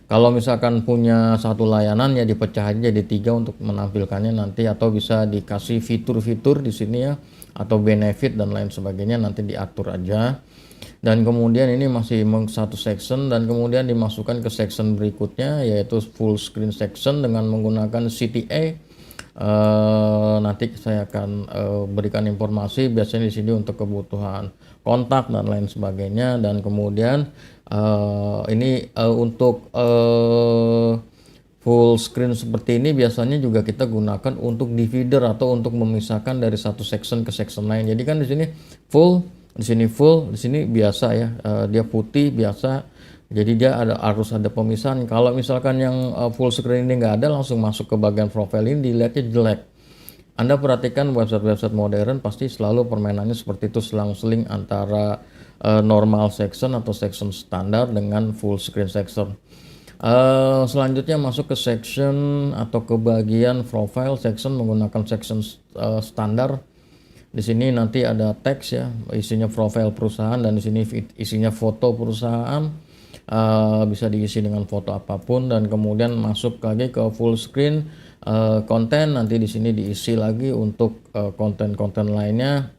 Kalau misalkan punya satu layanan ya dipecah aja jadi 3 untuk menampilkannya nanti, atau bisa dikasih fitur-fitur di sini ya, atau benefit dan lain sebagainya, nanti diatur aja. Dan kemudian ini masih satu section, dan kemudian dimasukkan ke section berikutnya yaitu full screen section dengan menggunakan CTA. Nanti saya akan berikan informasi biasanya di sini untuk kebutuhan kontak dan lain sebagainya. Dan kemudian ini untuk full screen seperti ini biasanya juga kita gunakan untuk divider atau untuk memisahkan dari satu section ke section lain. Jadi kan di sini full, di sini full, di sini biasa ya, dia putih biasa. Jadi dia harus ada pemisahan. Kalau misalkan yang full screen ini nggak ada, langsung masuk ke bagian profile ini dilihatnya jelek. Anda perhatikan website-website modern pasti selalu permainannya seperti itu, selang-seling antara normal section atau section standar dengan full screen section. Selanjutnya masuk ke section atau ke bagian profile section menggunakan section standar. Di sini nanti ada teks ya, isinya profile perusahaan, dan di sini isinya foto perusahaan. Bisa diisi dengan foto apapun, dan kemudian masuk lagi ke full screen konten. Nanti di sini diisi lagi untuk konten-konten lainnya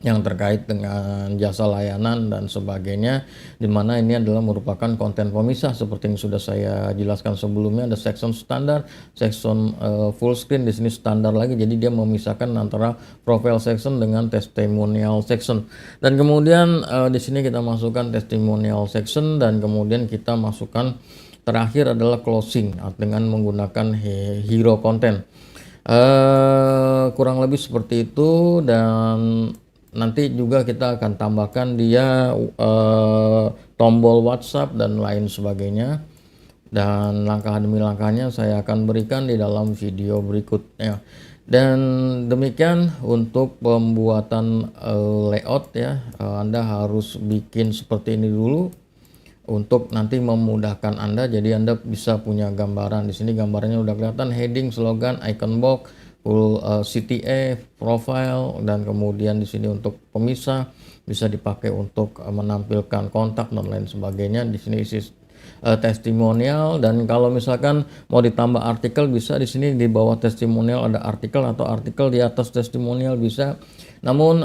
yang terkait dengan jasa layanan dan sebagainya, di mana ini adalah merupakan konten pemisah seperti yang sudah saya jelaskan sebelumnya. Ada section standar, section full screen, di sini standar lagi, jadi dia memisahkan antara profile section dengan testimonial section. Dan kemudian di sini kita masukkan testimonial section, dan kemudian kita masukkan terakhir adalah closing dengan menggunakan hero content. Kurang lebih seperti itu, dan nanti juga kita akan tambahkan dia tombol WhatsApp dan lain sebagainya, dan langkah demi langkahnya saya akan berikan di dalam video berikutnya. Dan demikian untuk pembuatan layout ya. Anda harus bikin seperti ini dulu untuk nanti memudahkan Anda, jadi Anda bisa punya gambaran. Di sini gambarnya udah kelihatan, heading, slogan, icon box, full CTA, profile, dan kemudian di sini untuk pemisah bisa dipakai untuk menampilkan kontak dan lain sebagainya. Di sini isi testimonial, dan kalau misalkan mau ditambah artikel bisa di sini di bawah testimonial ada artikel, atau artikel di atas testimonial bisa. Namun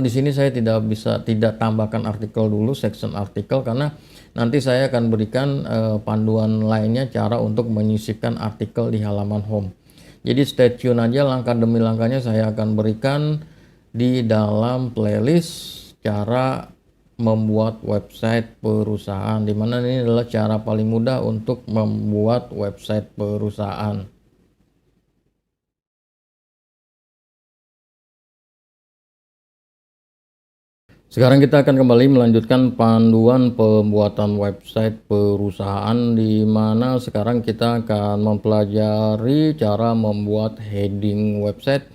di sini saya tidak tambahkan artikel dulu, section artikel, karena nanti saya akan berikan panduan lainnya cara untuk menyisipkan artikel di halaman home. Jadi stay tune aja, langkah demi langkahnya saya akan berikan di dalam playlist cara membuat website perusahaan, dimana ini adalah cara paling mudah untuk membuat website perusahaan. Sekarang kita akan kembali melanjutkan panduan pembuatan website perusahaan, di mana sekarang kita akan mempelajari cara membuat heading website.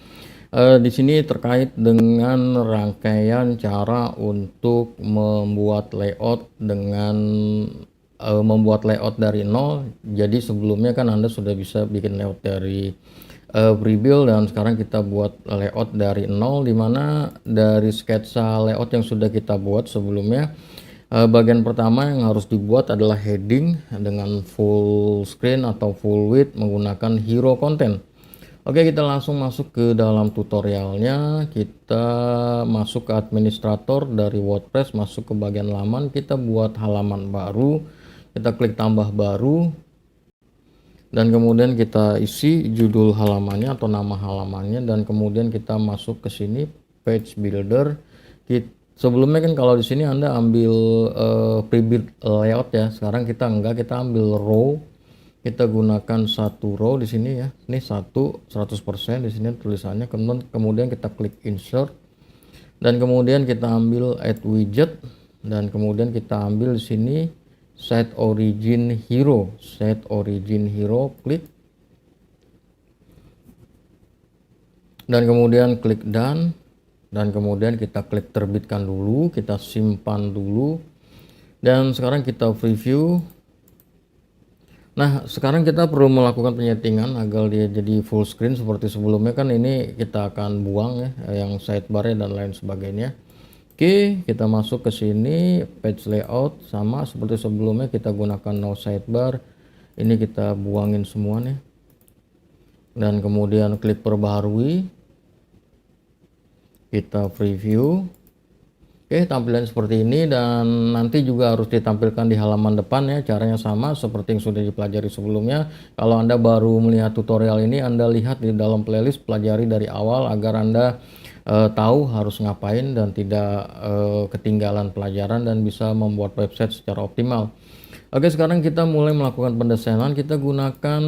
Di sini terkait dengan rangkaian cara untuk membuat layout dengan membuat layout dari nol. Jadi sebelumnya kan Anda sudah bisa bikin layout dari prebuild, dan sekarang kita buat layout dari nol, dimana dari sketsa layout yang sudah kita buat sebelumnya, bagian pertama yang harus dibuat adalah heading dengan full screen atau full width menggunakan hero content. Oke, kita langsung masuk ke dalam tutorialnya. Kita masuk ke administrator dari WordPress, masuk ke bagian laman, kita buat halaman baru, kita klik tambah baru, dan kemudian kita isi judul halamannya atau nama halamannya, dan kemudian kita masuk ke sini page builder. Sebelumnya kan kalau di sini Anda ambil prebuild layout ya, sekarang kita enggak, kita ambil row, kita gunakan satu row di sini ya, ini 100% di sini tulisannya. Kemudian kita klik insert, dan kemudian kita ambil add widget, dan kemudian kita ambil di sini set origin hero, klik, dan kemudian klik done, dan kemudian kita klik terbitkan dulu, kita simpan dulu, dan sekarang kita preview. Nah, sekarang kita perlu melakukan penyetingan agar dia jadi full screen seperti sebelumnya. Kan ini kita akan buang ya yang sidebar dan lain sebagainya. Oke, kita masuk ke sini page layout, sama seperti sebelumnya kita gunakan no sidebar. Ini kita buangin semua nih, dan kemudian klik perbaharui, kita preview. Oke, tampilan seperti ini, dan nanti juga harus ditampilkan di halaman depan ya. Caranya sama seperti yang sudah dipelajari sebelumnya. Kalau Anda baru melihat tutorial ini, Anda lihat di dalam playlist, pelajari dari awal agar Anda tahu harus ngapain dan tidak ketinggalan pelajaran dan bisa membuat website secara optimal. Oke, sekarang kita mulai melakukan pendesainan. Kita gunakan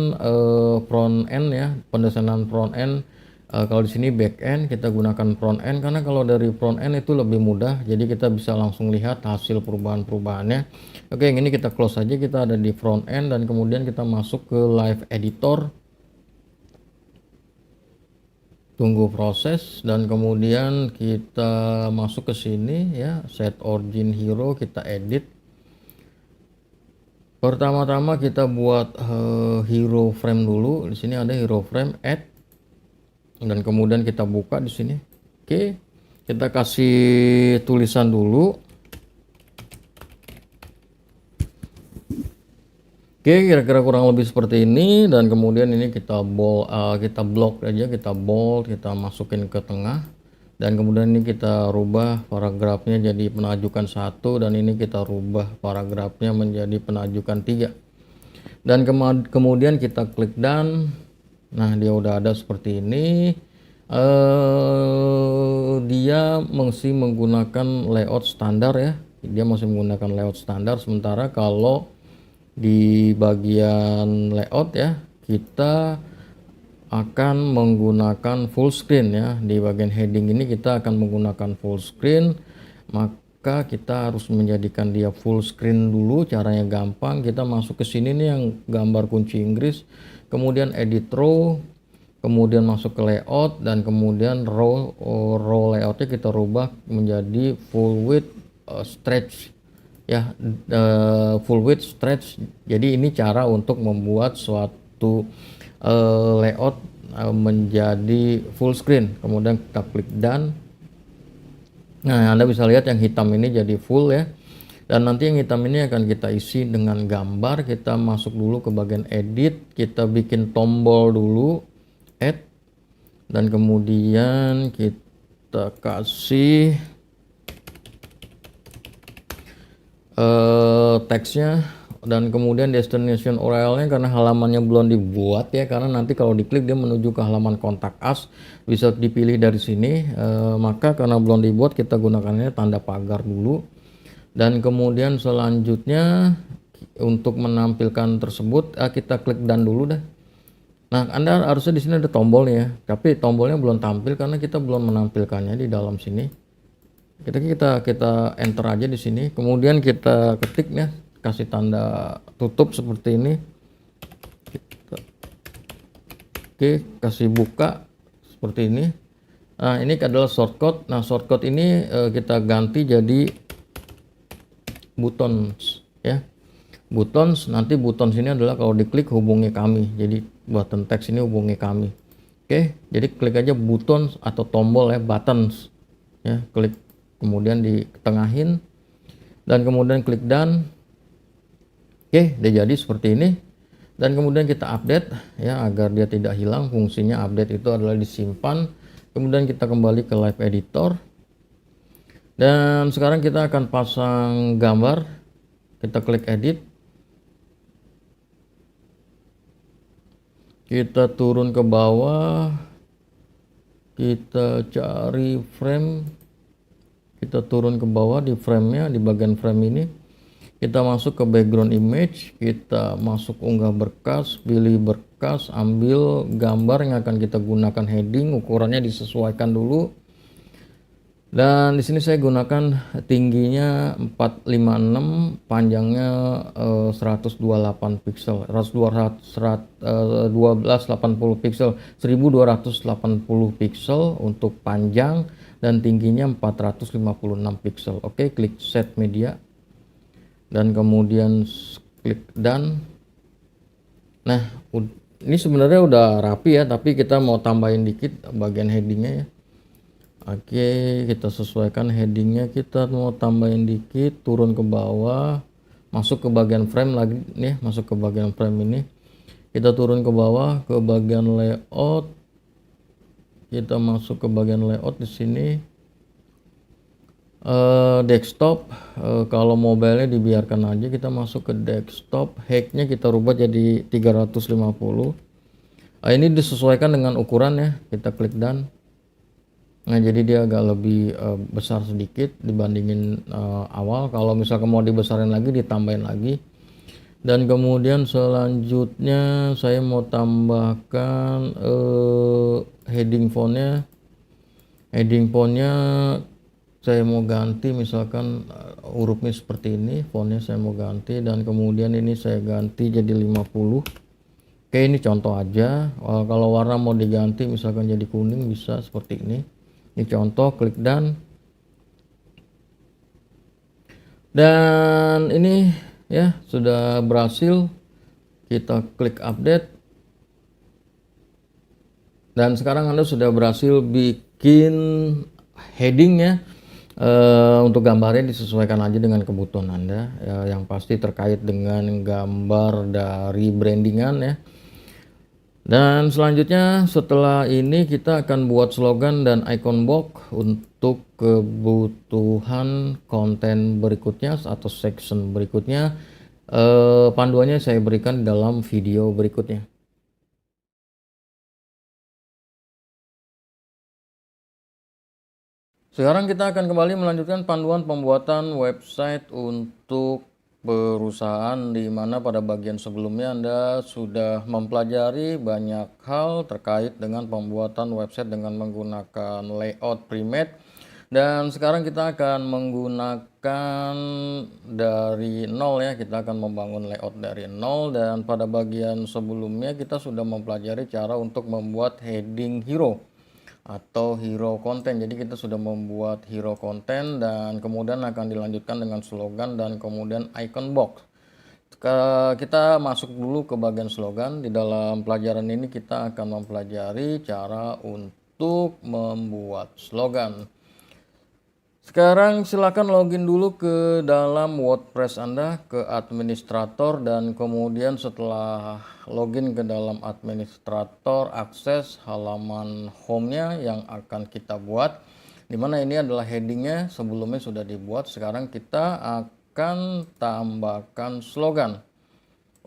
front end ya, pendesainan front end. Kalau di sini back end, kita gunakan front end karena kalau dari front end itu lebih mudah, jadi kita bisa langsung lihat hasil perubahan-perubahannya. Oke, yang ini kita close saja, kita ada di front end, dan kemudian kita masuk ke live editor, tunggu proses, dan kemudian kita masuk ke sini ya, set origin hero, kita edit. Pertama-tama kita buat hero frame dulu. Di sini ada hero frame, add, dan kemudian kita buka di sini. Oke, kita kasih tulisan dulu. Oke, kira-kira kurang lebih seperti ini, dan kemudian ini kita blok aja, kita bold, kita masukin ke tengah. dan kemudian ini kita rubah paragrafnya jadi penajukan 1 dan ini kita rubah paragrafnya menjadi penajukan 3 dan kemudian kita klik done. Nah, dia udah ada seperti ini. Dia masih menggunakan layout standar ya, dia masih menggunakan layout standar. Sementara kalau di bagian layout ya, kita akan menggunakan full screen ya. Di bagian heading ini kita akan menggunakan full screen, maka kita harus menjadikan dia full screen dulu. Caranya gampang, kita masuk ke sini nih yang gambar kunci Inggris, kemudian edit row, kemudian masuk ke layout, dan kemudian row layoutnya kita rubah menjadi full width stretch ya, full width stretch. Jadi ini cara untuk membuat suatu layout menjadi full screen. Kemudian kita klik done. Nah, Anda bisa lihat yang hitam ini jadi full ya, dan nanti yang hitam ini akan kita isi dengan gambar. Kita masuk dulu ke bagian edit, kita bikin tombol dulu, add, dan kemudian kita kasih teksnya, dan kemudian destination URL-nya karena halamannya belum dibuat ya, karena nanti kalau diklik dia menuju ke halaman kontak us, bisa dipilih dari sini. Maka karena belum dibuat, kita gunakannya tanda pagar dulu, dan kemudian selanjutnya untuk menampilkan tersebut kita klik done dulu dah. Nah, Anda harusnya di sini ada tombolnya ya, tapi tombolnya belum tampil karena kita belum menampilkannya di dalam sini. Kita enter aja di sini, kemudian kita ketik ya, kasih tanda tutup seperti ini. Oke, kasih buka seperti ini. Nah, ini adalah shortcut. Nah, shortcut ini kita ganti jadi buttons ya. Buttons, nanti buttons ini adalah kalau diklik hubungi kami. Jadi button text ini hubungi kami. Oke, jadi klik aja buttons atau tombol ya, buttons ya, klik, kemudian ditengahin dan kemudian klik done. Oke, dia jadi seperti ini, dan kemudian kita update ya agar dia tidak hilang. Fungsinya update itu adalah disimpan, kemudian kita kembali ke live editor, dan sekarang kita akan pasang gambar. Kita klik edit, kita turun ke bawah, kita cari frame, kita turun ke bawah di framenya, di bagian frame ini kita masuk ke background image, kita masuk unggah berkas, pilih berkas, ambil gambar yang akan kita gunakan heading, ukurannya disesuaikan dulu. Dan di sini saya gunakan tingginya 456, panjangnya 128 pixel, 1280 pixel, 1280 pixel untuk panjang, dan tingginya 456 pixel. Oke, klik set media dan kemudian klik done. Nah, ini sebenarnya udah rapi ya, tapi kita mau tambahin dikit bagian headingnya ya. Oke, kita sesuaikan headingnya, kita mau tambahin dikit, turun ke bawah, masuk ke bagian frame lagi nih, masuk ke bagian frame ini, kita turun ke bawah ke bagian layout, kita masuk ke bagian layout di sini. Desktop, kalau mobile-nya dibiarkan aja, kita masuk ke desktop, height-nya kita rubah jadi 350. Ini disesuaikan dengan ukuran ya, kita klik done. Nah, jadi dia agak lebih besar sedikit dibandingin awal. Kalau misalkan mau dibesarin lagi, ditambahin lagi. Dan kemudian selanjutnya saya mau tambahkan heading fontnya. Heading fontnya saya mau ganti, misalkan hurufnya seperti ini, fontnya saya mau ganti, dan kemudian ini saya ganti jadi 50. Oke, ini contoh aja. Kalau warna mau diganti misalkan jadi kuning, bisa seperti ini. Ini contoh, klik done. Dan ini ya sudah berhasil. Kita klik update. Dan sekarang Anda sudah berhasil bikin heading ya. Untuk gambarnya disesuaikan aja dengan kebutuhan Anda ya, yang pasti terkait dengan gambar dari brandingan ya. Dan selanjutnya setelah ini kita akan buat slogan dan icon box untuk kebutuhan konten berikutnya atau section berikutnya. Panduannya saya berikan dalam video berikutnya. Sekarang kita akan kembali melanjutkan panduan pembuatan website untuk perusahaan, di mana pada bagian sebelumnya Anda sudah mempelajari banyak hal terkait dengan pembuatan website dengan menggunakan layout pre-made. Dan sekarang kita akan menggunakan dari nol ya, kita akan membangun layout dari nol. Dan pada bagian sebelumnya kita sudah mempelajari cara untuk membuat heading hero atau hero content. Jadi kita sudah membuat hero content dan kemudian akan dilanjutkan dengan slogan dan kemudian icon box. Kita masuk dulu ke bagian slogan. Di dalam pelajaran ini kita akan mempelajari cara untuk membuat slogan. Sekarang silakan login dulu ke dalam WordPress Anda, ke administrator, dan kemudian setelah login ke dalam administrator, akses halaman home-nya yang akan kita buat, dimana ini adalah headingnya, sebelumnya sudah dibuat. Sekarang kita akan tambahkan slogan.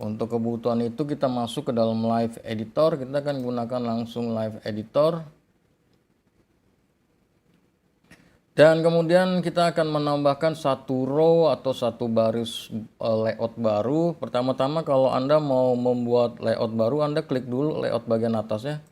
Untuk kebutuhan itu kita masuk ke dalam live editor, kita akan gunakan langsung live editor. Dan kemudian kita akan menambahkan satu row atau satu baris layout baru. Pertama-tama kalau Anda mau membuat layout baru, Anda klik dulu layout bagian atasnya.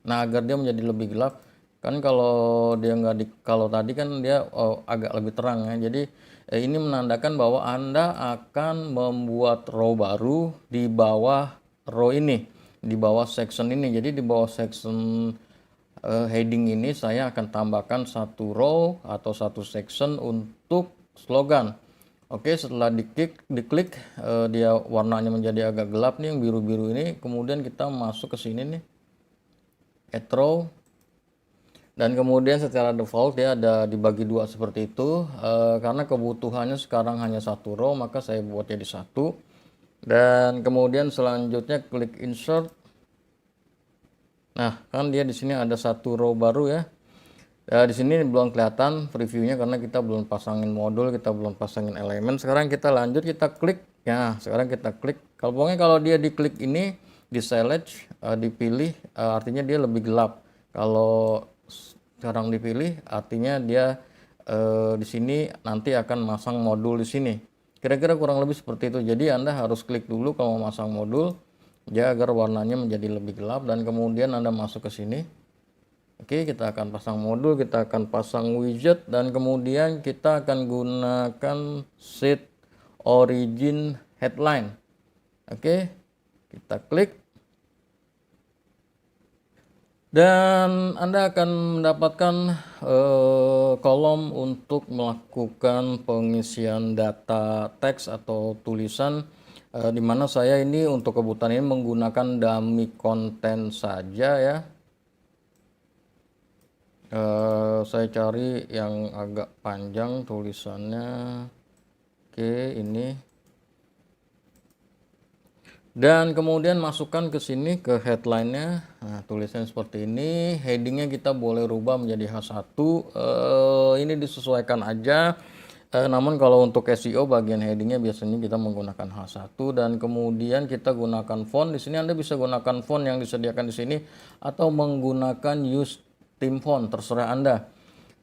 Nah, agar dia menjadi lebih gelap. Kan kalau dia kalau tadi kan dia agak lebih terang ya. Jadi ini menandakan bahwa Anda akan membuat row baru di bawah row ini, di bawah section ini. Jadi di bawah section heading ini saya akan tambahkan satu row atau satu section untuk slogan. Oke, setelah diklik dia warnanya menjadi agak gelap nih, yang biru-biru ini. Kemudian kita masuk ke sini nih, add row, dan kemudian secara default dia ada dibagi dua seperti itu. Karena kebutuhannya sekarang hanya satu row, maka saya buat jadi satu. Dan kemudian selanjutnya klik insert. Nah, kan dia di sini ada satu row baru ya. Di sini belum kelihatan previewnya karena kita belum pasangin modul, kita belum pasangin elemen. Sekarang kita lanjut, kita klik. Ya, sekarang kita klik. Kalau dia diklik ini, di select, dipilih, artinya dia lebih gelap. Kalau sekarang dipilih, artinya dia di sini nanti akan masang modul di sini. Kira-kira kurang lebih seperti itu. Jadi Anda harus klik dulu kalau mau masang modul, ya, agar warnanya menjadi lebih gelap, dan kemudian Anda masuk ke sini. Oke, kita akan pasang modul, kita akan pasang widget, dan kemudian kita akan gunakan set origin headline. Oke, kita klik. Dan Anda akan mendapatkan kolom untuk melakukan pengisian data teks atau tulisan, di mana saya ini untuk kebutuhan ini menggunakan dummy konten saja ya. Saya cari yang agak panjang tulisannya. Oke, ini. Dan kemudian masukkan ke sini ke headline-nya. Nah, tulisannya seperti ini. Headingnya kita boleh rubah menjadi H1. Ini disesuaikan aja. Namun kalau untuk SEO bagian headingnya biasanya kita menggunakan H1, dan kemudian kita gunakan font. Di sini Anda bisa gunakan font yang disediakan di sini atau menggunakan use theme font, terserah Anda.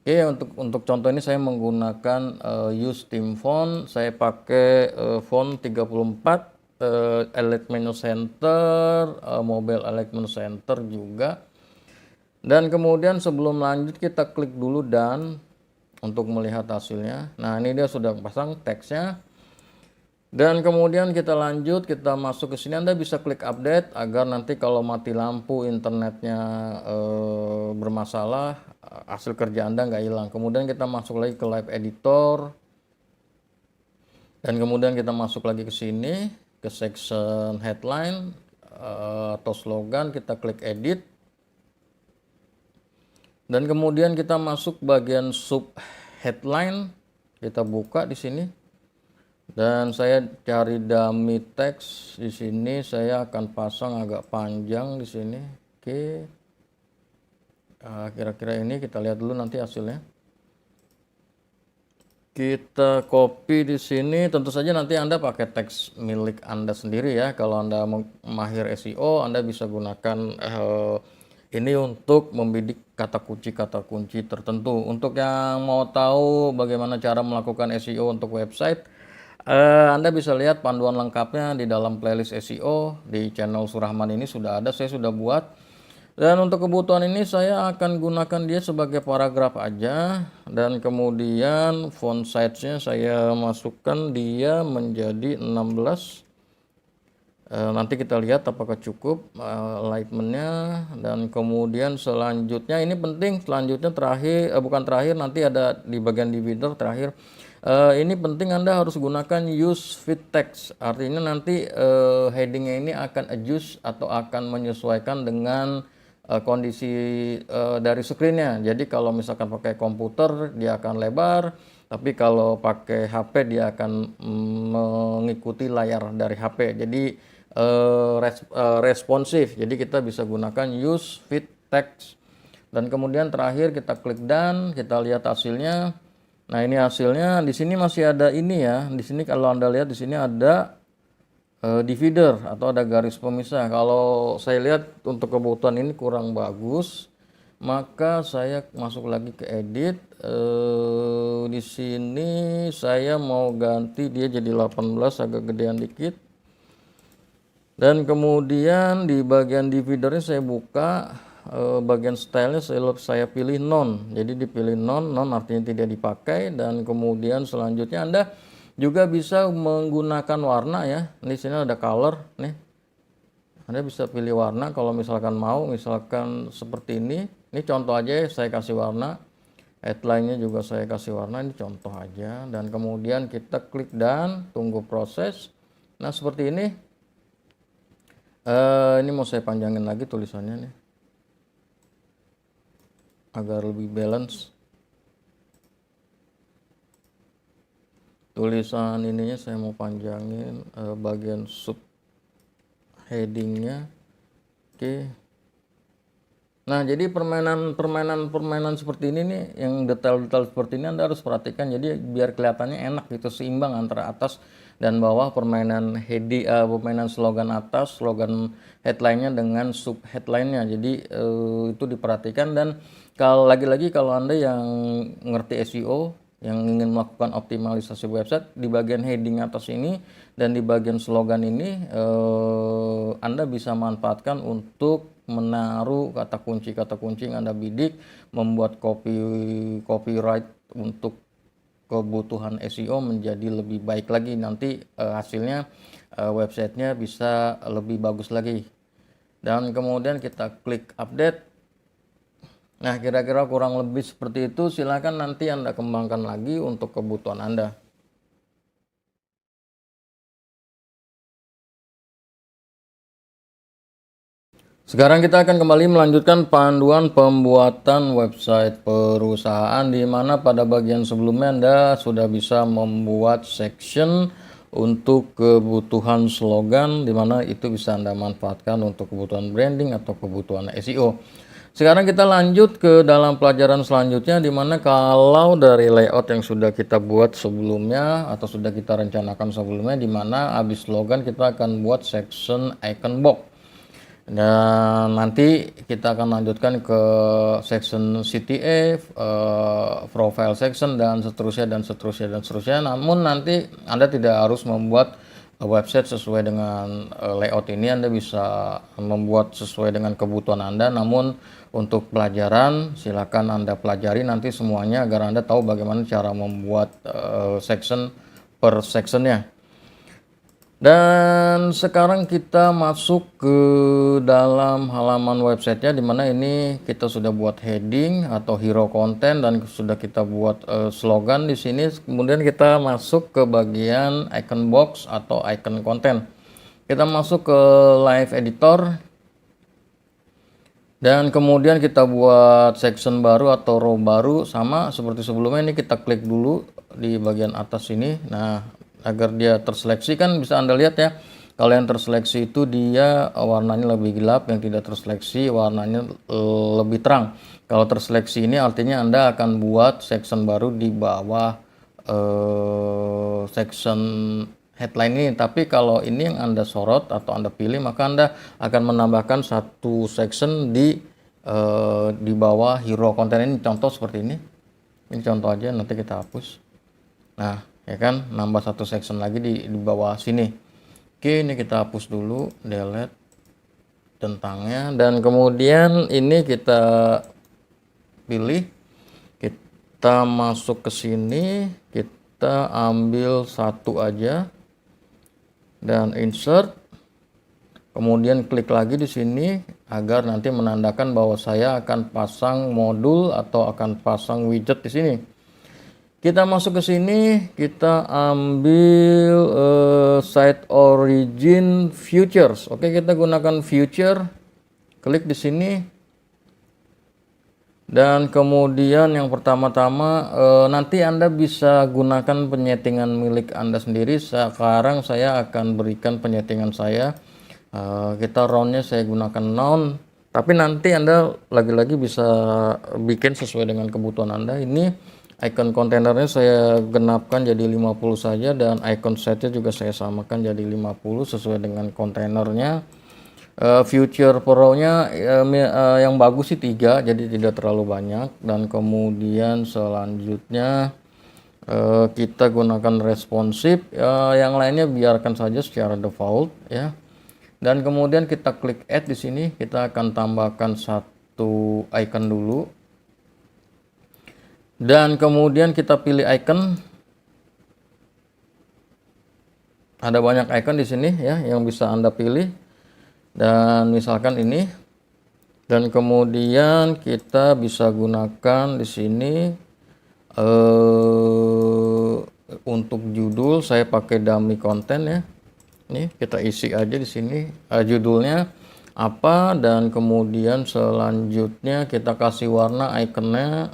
Oke, untuk contoh ini saya menggunakan use theme font. Saya pakai font 34, Elite Menu Center, Mobile Elite Menu Center juga. Dan kemudian sebelum lanjut kita klik dulu dan untuk melihat hasilnya. Nah, ini dia sudah pasang teksnya. Dan kemudian kita lanjut, kita masuk ke sini. Anda bisa klik update agar nanti kalau mati lampu, internetnya bermasalah, hasil kerja Anda nggak hilang. Kemudian kita masuk lagi ke live editor. Dan kemudian kita masuk lagi ke sini, ke section headline atau slogan, kita klik edit. Dan kemudian kita masuk bagian sub headline, kita buka di sini. Dan saya cari dummy text di sini, saya akan pasang agak panjang di sini. Oke. Kira-kira ini kita lihat dulu nanti hasilnya. Kita copy di sini, tentu saja nanti Anda pakai teks milik Anda sendiri ya. Kalau Anda mahir SEO, Anda bisa gunakan ini untuk membidik kata kunci tertentu. Untuk yang mau tahu bagaimana cara melakukan SEO untuk website, Anda bisa lihat panduan lengkapnya di dalam playlist SEO di channel Surahman ini sudah ada, saya sudah buat. Dan untuk kebutuhan ini saya akan gunakan dia sebagai paragraf aja, dan kemudian font size-nya saya masukkan dia menjadi 16. Nanti kita lihat apakah cukup alignment-nya. Dan kemudian selanjutnya ini penting, selanjutnya terakhir bukan terakhir, nanti ada di bagian divider terakhir. Ini penting, Anda harus gunakan use fit text, artinya nanti headingnya ini akan adjust atau akan menyesuaikan dengan kondisi dari screen-nya. Jadi kalau misalkan pakai komputer dia akan lebar, tapi kalau pakai HP dia akan mengikuti layar dari HP. Jadi responsif. Jadi kita bisa gunakan use fit text. Dan kemudian terakhir kita klik done, kita lihat hasilnya. Nah, ini hasilnya. Di sini masih ada ini ya. Di sini kalau Anda lihat di sini ada divider atau ada garis pemisah. Kalau saya lihat untuk kebutuhan ini kurang bagus, maka saya masuk lagi ke edit. Di sini saya mau ganti dia jadi 18, agak gedean dikit. Dan kemudian di bagian dividernya saya buka, bagian stylenya saya pilih non. Jadi dipilih non artinya tidak dipakai. Dan kemudian selanjutnya Anda juga bisa menggunakan warna ya. Di sini ada color nih. Anda bisa pilih warna kalau misalkan mau, misalkan seperti ini. Ini contoh aja, saya kasih warna. Headline-nya juga saya kasih warna, ini contoh aja. Dan kemudian kita klik dan tunggu proses. Nah, seperti ini. Ini mau saya panjangin lagi tulisannya nih, agar lebih balance. Tulisan ininya saya mau panjangin, bagian sub headingnya. Oke. Nah, jadi permainan seperti ini nih, yang detail-detail seperti ini Anda harus perhatikan. Jadi biar kelihatannya enak gitu, seimbang antara atas dan bawah, permainan permainan slogan atas, slogan headline-nya dengan sub headline-nya. Jadi itu diperhatikan. Dan kalau lagi-lagi kalau Anda yang ngerti SEO, yang ingin melakukan optimalisasi website, di bagian heading atas ini dan di bagian slogan ini Anda bisa manfaatkan untuk menaruh kata kunci yang Anda bidik, membuat copyright untuk kebutuhan SEO menjadi lebih baik lagi. Nanti hasilnya websitenya bisa lebih bagus lagi. Dan kemudian kita klik update. Nah, kira-kira kurang lebih seperti itu. Silakan nanti Anda kembangkan lagi untuk kebutuhan Anda. Sekarang kita akan kembali melanjutkan panduan pembuatan website perusahaan, di mana pada bagian sebelumnya Anda sudah bisa membuat section untuk kebutuhan slogan, di mana itu bisa Anda manfaatkan untuk kebutuhan branding atau kebutuhan SEO. Sekarang kita lanjut ke dalam pelajaran selanjutnya, di mana kalau dari layout yang sudah kita buat sebelumnya atau sudah kita rencanakan sebelumnya, di mana habis slogan kita akan buat section icon box. Dan nanti kita akan lanjutkan ke section CTA, profile section, dan seterusnya. Namun nanti Anda tidak harus membuat website sesuai dengan layout ini. Anda bisa membuat sesuai dengan kebutuhan Anda. Namun untuk pelajaran silakan Anda pelajari nanti semuanya agar Anda tahu bagaimana cara membuat section per sectionnya. Dan sekarang kita masuk ke dalam halaman websitenya, dimana ini kita sudah buat heading atau hero content dan sudah kita buat slogan di sini. Kemudian kita masuk ke bagian icon box atau icon content. Kita masuk ke live editor dan kemudian kita buat section baru atau row baru, sama seperti sebelumnya. Ini kita klik dulu di bagian atas ini. Nah, agar dia terseleksi. Kan bisa Anda lihat ya, kalau yang terseleksi itu dia warnanya lebih gelap, yang tidak terseleksi warnanya lebih terang. Kalau terseleksi ini artinya Anda akan buat section baru di bawah section headline ini. Tapi kalau ini yang Anda sorot atau Anda pilih, maka Anda akan menambahkan satu section di bawah hero konten ini. Contoh seperti ini. Ini contoh aja, nanti kita hapus. Nah, ya kan, nambah satu section lagi di bawah sini. Oke, ini kita hapus dulu, delete tentangnya, dan kemudian ini kita pilih, kita masuk ke sini, kita ambil satu aja dan insert. Kemudian klik lagi di sini agar nanti menandakan bahwa saya akan pasang modul atau akan pasang widget di sini. Kita masuk ke sini, kita ambil site origin futures. Oke, kita gunakan future. Klik di sini. Dan kemudian yang pertama-tama nanti Anda bisa gunakan penyetingan milik Anda sendiri. Sekarang saya akan berikan penyetingan saya. Kita roundnya saya gunakan noun, tapi nanti Anda lagi-lagi bisa bikin sesuai dengan kebutuhan Anda. Ini icon kontainernya saya genapkan jadi 50 saja, dan icon setnya juga saya samakan jadi 50 sesuai dengan kontainernya. Future Pro-nya yang bagus sih 3, jadi tidak terlalu banyak. Dan kemudian selanjutnya kita gunakan responsive, yang lainnya biarkan saja secara default ya. Dan kemudian kita klik add di sini, kita akan tambahkan satu icon dulu. Dan kemudian kita pilih icon. Ada banyak icon di sini ya yang bisa Anda pilih. Dan misalkan ini. Dan kemudian kita bisa gunakan di sini untuk judul saya pakai dummy content ya. Nih kita isi aja di sini judulnya apa, dan kemudian selanjutnya kita kasih warna ikonnya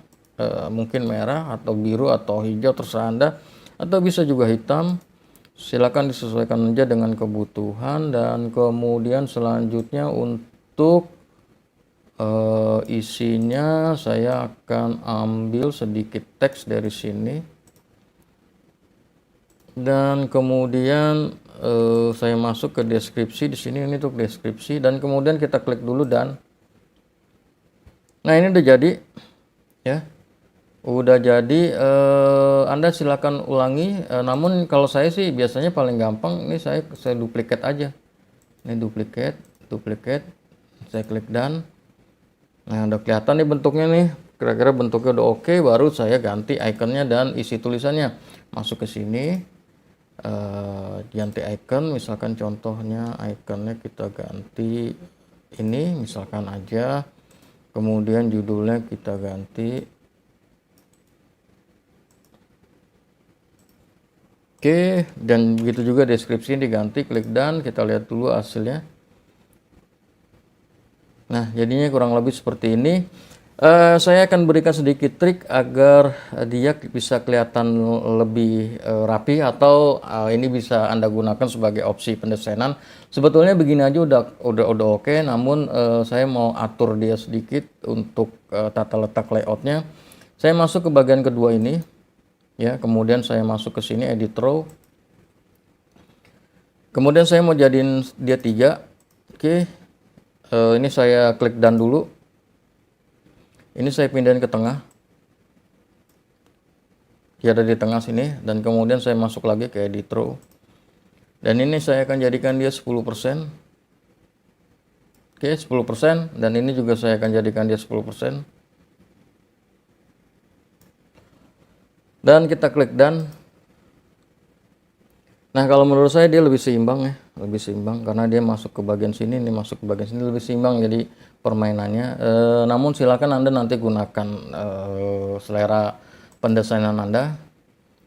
mungkin merah atau biru atau hijau, terserah Anda, atau bisa juga hitam. Silakan disesuaikan aja dengan kebutuhan. Dan kemudian selanjutnya untuk isinya saya akan ambil sedikit teks dari sini. Dan kemudian saya masuk ke deskripsi di sini, ini untuk deskripsi, dan kemudian kita klik dulu dan nah ini udah jadi ya, udah jadi. Anda silakan ulangi, namun kalau saya sih biasanya paling gampang ini saya duplikat aja, ini duplikat, saya klik dan nah udah kelihatan nih bentuknya nih, kira-kira bentuknya udah oke. Baru saya ganti ikonnya dan isi tulisannya, masuk ke sini. Ganti icon, misalkan contohnya iconnya kita ganti ini misalkan aja, kemudian judulnya kita ganti oke, dan begitu juga deskripsi diganti. Klik dan kita lihat dulu hasilnya. Nah jadinya kurang lebih seperti ini. Saya akan berikan sedikit trik agar dia bisa kelihatan lebih rapi, atau ini bisa Anda gunakan sebagai opsi pendesainan. Sebetulnya begini aja udah oke, namun saya mau atur dia sedikit untuk tata letak layoutnya. Saya masuk ke bagian kedua ini ya, kemudian saya masuk ke sini edit row, kemudian saya mau jadiin dia 3. Oke, ini saya klik dan dulu. Ini saya pindahin ke tengah, dia ada di tengah sini, dan kemudian saya masuk lagi ke edit row, dan ini saya akan jadikan dia 10%. Oke, 10%, dan ini juga saya akan jadikan dia 10%. Dan kita klik dan nah kalau menurut saya dia lebih seimbang ya, lebih seimbang karena dia masuk ke bagian sini, ini masuk ke bagian sini, lebih seimbang jadi permainannya. Namun silakan Anda nanti gunakan selera pendesainan Anda.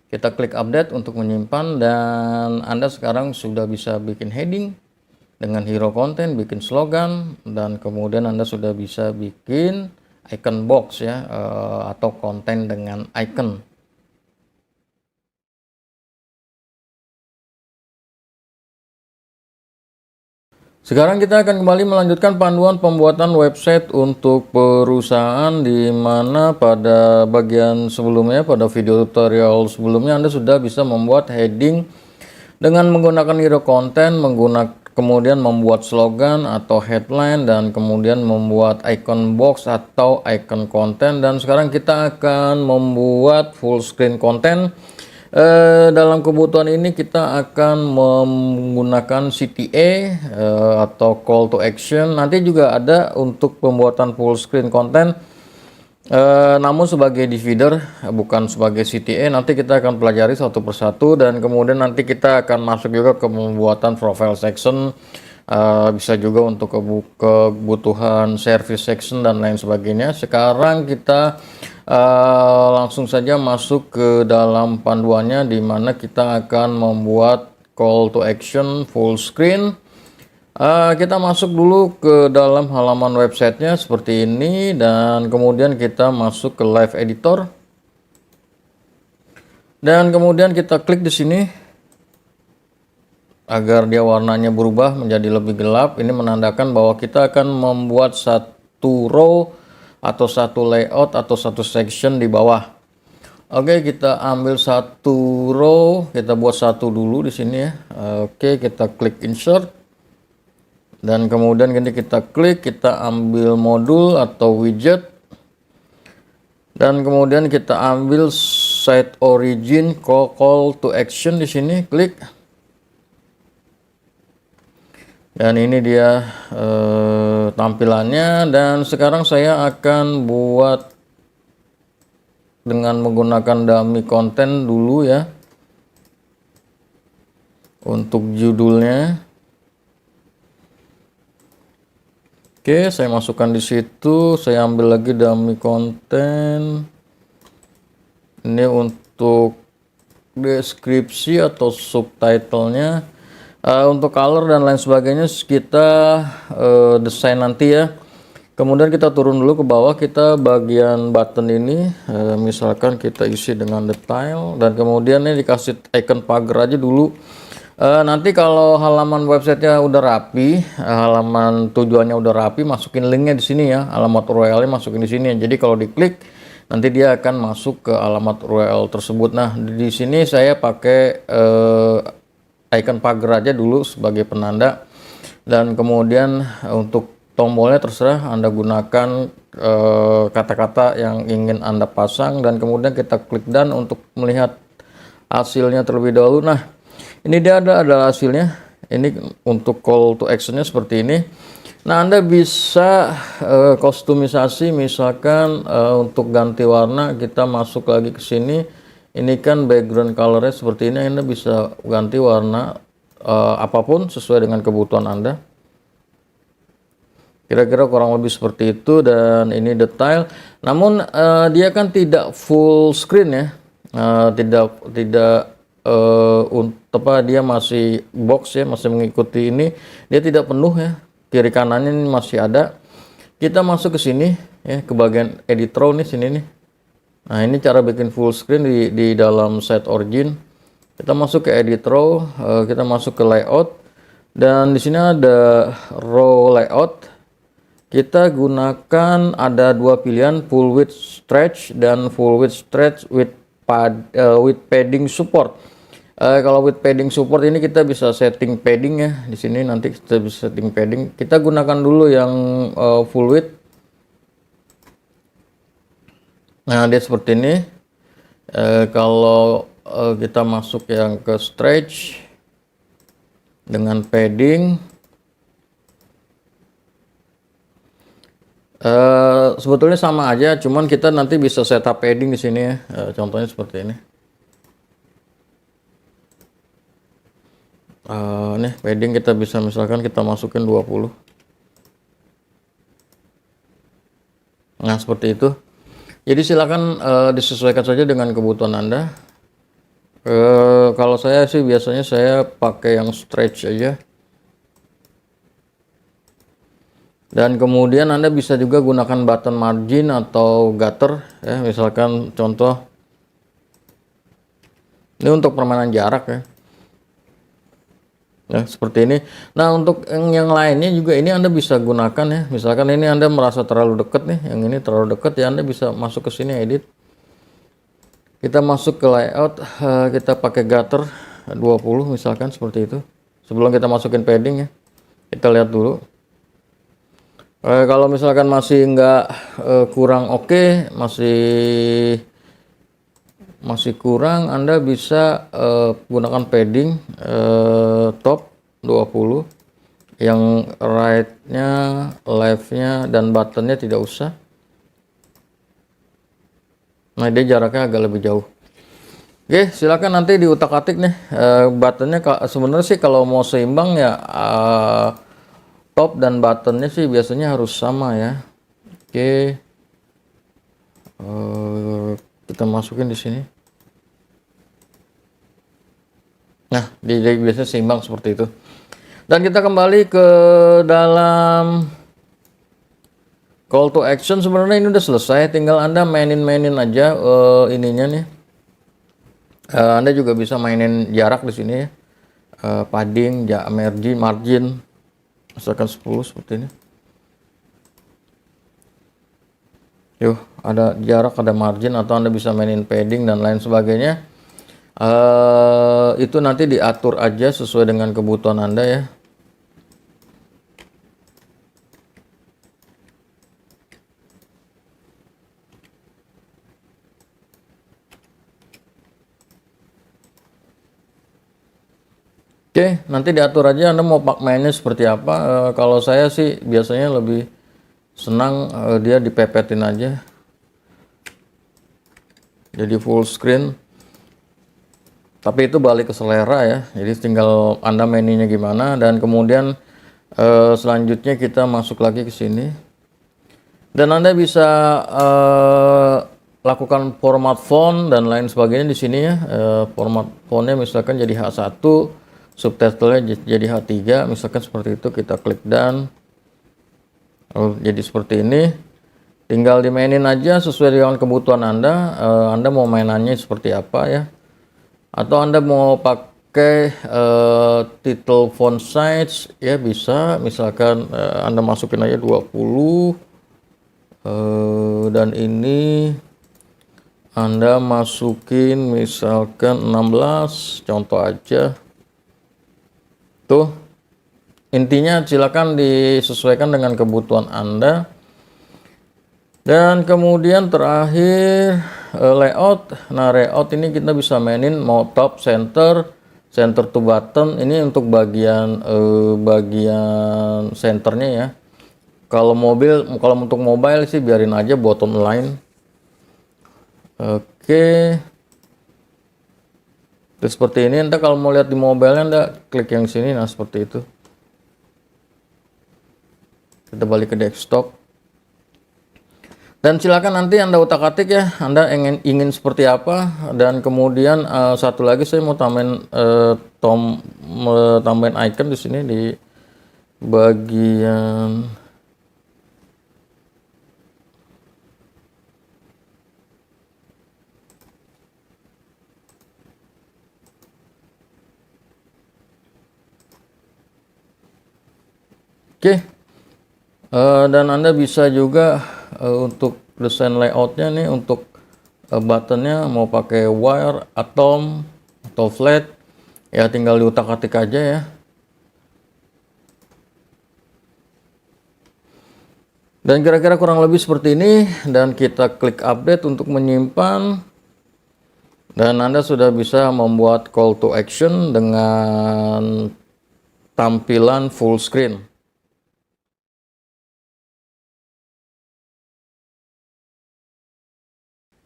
Kita klik update untuk menyimpan, dan Anda sekarang sudah bisa bikin heading dengan hero content, bikin slogan, dan kemudian Anda sudah bisa bikin icon box ya, atau konten dengan icon. Sekarang kita akan kembali melanjutkan panduan pembuatan website untuk perusahaan, di mana pada bagian sebelumnya, pada video tutorial sebelumnya Anda sudah bisa membuat heading dengan menggunakan hero konten, kemudian membuat slogan atau headline, dan kemudian membuat icon box atau icon konten. Dan sekarang kita akan membuat full screen konten. Dalam kebutuhan ini kita akan menggunakan CTA atau call to action. Nanti juga ada untuk pembuatan full screen konten, namun sebagai divider, bukan sebagai CTA. Nanti kita akan pelajari satu persatu, dan kemudian nanti kita akan masuk juga ke pembuatan profile section, bisa juga untuk kebutuhan service section dan lain sebagainya. Sekarang kita langsung saja masuk ke dalam panduannya, di mana kita akan membuat call to action full screen. Kita masuk dulu ke dalam halaman websitenya seperti ini, dan kemudian kita masuk ke live editor, dan kemudian kita klik di sini agar dia warnanya berubah menjadi lebih gelap. Ini menandakan bahwa kita akan membuat satu row atau satu layout atau satu section di bawah. Oke, kita ambil satu row, kita buat satu dulu di sini ya. Oke, kita klik insert, dan kemudian ini kita klik, kita ambil modul atau widget, dan kemudian kita ambil site origin call to action di sini, klik. Dan ini dia tampilannya. Dan sekarang saya akan buat dengan menggunakan dummy content dulu ya. Untuk judulnya, oke, saya masukkan di situ. Saya ambil lagi dummy content. Ini untuk deskripsi atau subtitlenya. Untuk color dan lain sebagainya kita desain nanti ya. Kemudian kita turun dulu ke bawah, kita bagian button ini misalkan kita isi dengan detail, dan kemudian ini dikasih icon pagar aja dulu. Nanti kalau halaman websitenya udah rapi, halaman tujuannya udah rapi, masukin linknya di sini ya, alamat URL-nya masukin di sini. Jadi kalau diklik nanti dia akan masuk ke alamat URL tersebut. Nah, di sini saya pakai icon pagar aja dulu sebagai penanda, dan kemudian untuk tombolnya terserah Anda gunakan kata-kata yang ingin Anda pasang, dan kemudian kita klik done untuk melihat hasilnya terlebih dahulu. Nah, ini dia ada hasilnya. Ini untuk call to actionnya seperti ini. Nah, Anda bisa kustomisasi, misalkan untuk ganti warna, kita masuk lagi ke sini. Ini kan background colornya seperti ini, Anda bisa ganti warna apapun sesuai dengan kebutuhan Anda. Kira-kira kurang lebih seperti itu. Dan ini detail, namun dia kan tidak full screen ya, tidak dia masih box ya, masih mengikuti ini, dia tidak penuh ya, kiri kanannya ini masih ada. Kita masuk ke sini ya, ke bagian edit row nih, sini nih. Nah, ini cara bikin full screen di dalam site origin. Kita masuk ke edit row, kita masuk ke layout, dan di sini ada row layout. Kita gunakan ada dua pilihan, full width stretch dan full width stretch with padding support. Kalau with padding support ini kita bisa setting padding ya. Di sini nanti kita bisa setting padding. Kita gunakan dulu yang full width. Nah, dia seperti ini. Kalau kita masuk yang ke stretch dengan padding, sebetulnya sama aja, cuman kita nanti bisa setup padding di sini ya. Contohnya seperti ini. Nih padding kita bisa, misalkan kita masukin 20. Nah, seperti itu. Jadi silakan disesuaikan saja dengan kebutuhan Anda. Kalau saya sih biasanya saya pakai yang stretch aja. Dan kemudian Anda bisa juga gunakan button margin atau gutter ya, misalkan contoh ini untuk permainan jarak ya. Ya, seperti ini. Nah, untuk yang lainnya juga ini Anda bisa gunakan ya. Misalkan ini Anda merasa terlalu dekat nih, yang ini terlalu dekat ya, Anda bisa masuk ke sini edit. Kita masuk ke layout, kita pakai gutter 20 misalkan seperti itu. Sebelum kita masukin padding ya, kita lihat dulu. Kalau misalkan masih nggak kurang oke, masih kurang, Anda bisa gunakan padding top 20, yang right-nya, left-nya, dan button-nya tidak usah. Nah, dia jaraknya agak lebih jauh. Oke, silakan nanti diutak-atik nih buttonnya. Sebenarnya sih kalau mau seimbang ya top dan buttonnya sih biasanya harus sama ya. Oke, kita masukin di sini. Nah, dia biasanya seimbang seperti itu. Dan kita kembali ke dalam call to action. Sebenarnya ini udah selesai, tinggal Anda mainin aja ininya nih. Anda juga bisa mainin jarak di sini ya. Padding, margin, misalkan 10 seperti ini. Yuk, ada jarak, ada margin, atau Anda bisa mainin padding dan lain sebagainya. Itu nanti diatur aja sesuai dengan kebutuhan Anda ya. Oke, nanti diatur aja Anda mau mainnya seperti apa. Kalau saya sih biasanya lebih senang dia dipepetin aja. Jadi full screen. Tapi itu balik ke selera ya. Jadi tinggal Anda mainnya gimana, dan kemudian selanjutnya kita masuk lagi ke sini. Dan Anda bisa lakukan format font dan lain sebagainya di sini ya. Format fontnya misalkan jadi H1, subtitlenya jadi H3, misalkan seperti itu. Kita klik done. Jadi seperti ini. Tinggal dimainin aja sesuai dengan kebutuhan Anda. Anda mau mainannya seperti apa ya. Atau Anda mau pakai title font size ya bisa. Misalkan Anda masukin aja 20. Dan ini Anda masukin misalkan 16, contoh aja. Tuh, intinya silakan disesuaikan dengan kebutuhan Anda. Dan kemudian terakhir layout. Nah, layout ini kita bisa mainin mau top, center to button. Ini untuk bagian centernya ya. Kalau untuk mobile sih biarin aja bottom line. Oke. Terus seperti ini. Anda kalau mau lihat di mobile Anda klik yang sini. Nah, seperti itu. Kita balik ke desktop. Dan silakan nanti Anda utak-atik ya. Anda ingin seperti apa. Dan kemudian satu lagi saya mau tambahin icon di sini di bagian Oke, dan Anda bisa juga untuk desain layoutnya nih, untuk buttonnya mau pakai wire, atom, atau flat, ya tinggal diutak-atik aja ya. Dan kira-kira kurang lebih seperti ini, dan kita klik update untuk menyimpan. Dan Anda sudah bisa membuat call to action dengan tampilan full screen.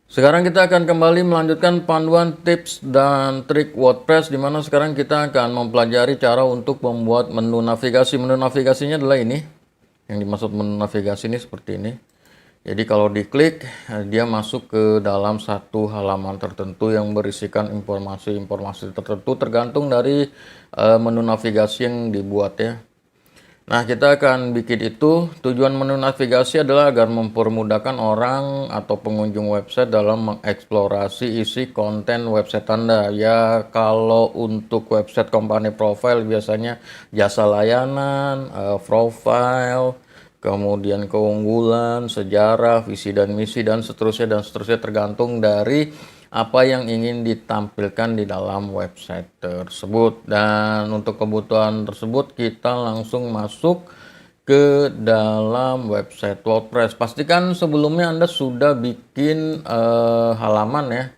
Sekarang kita akan kembali melanjutkan panduan tips dan trik WordPress, di mana sekarang kita akan mempelajari cara untuk membuat menu navigasi. Menu navigasinya adalah ini. Yang dimaksud menu navigasi ini seperti ini. Jadi kalau diklik, dia masuk ke dalam satu halaman tertentu yang berisikan informasi-informasi tertentu tergantung dari menu navigasi yang dibuat ya. Nah, kita akan bikin itu. Tujuan menu navigasi adalah agar mempermudahkan orang atau pengunjung website dalam mengeksplorasi isi konten website Anda. Ya, kalau untuk website company profile biasanya jasa layanan, profile, kemudian keunggulan, sejarah, visi dan misi, dan seterusnya tergantung dari apa yang ingin ditampilkan di dalam website tersebut. Dan untuk kebutuhan tersebut kita langsung masuk ke dalam website WordPress. Pastikan sebelumnya Anda sudah bikin halaman ya.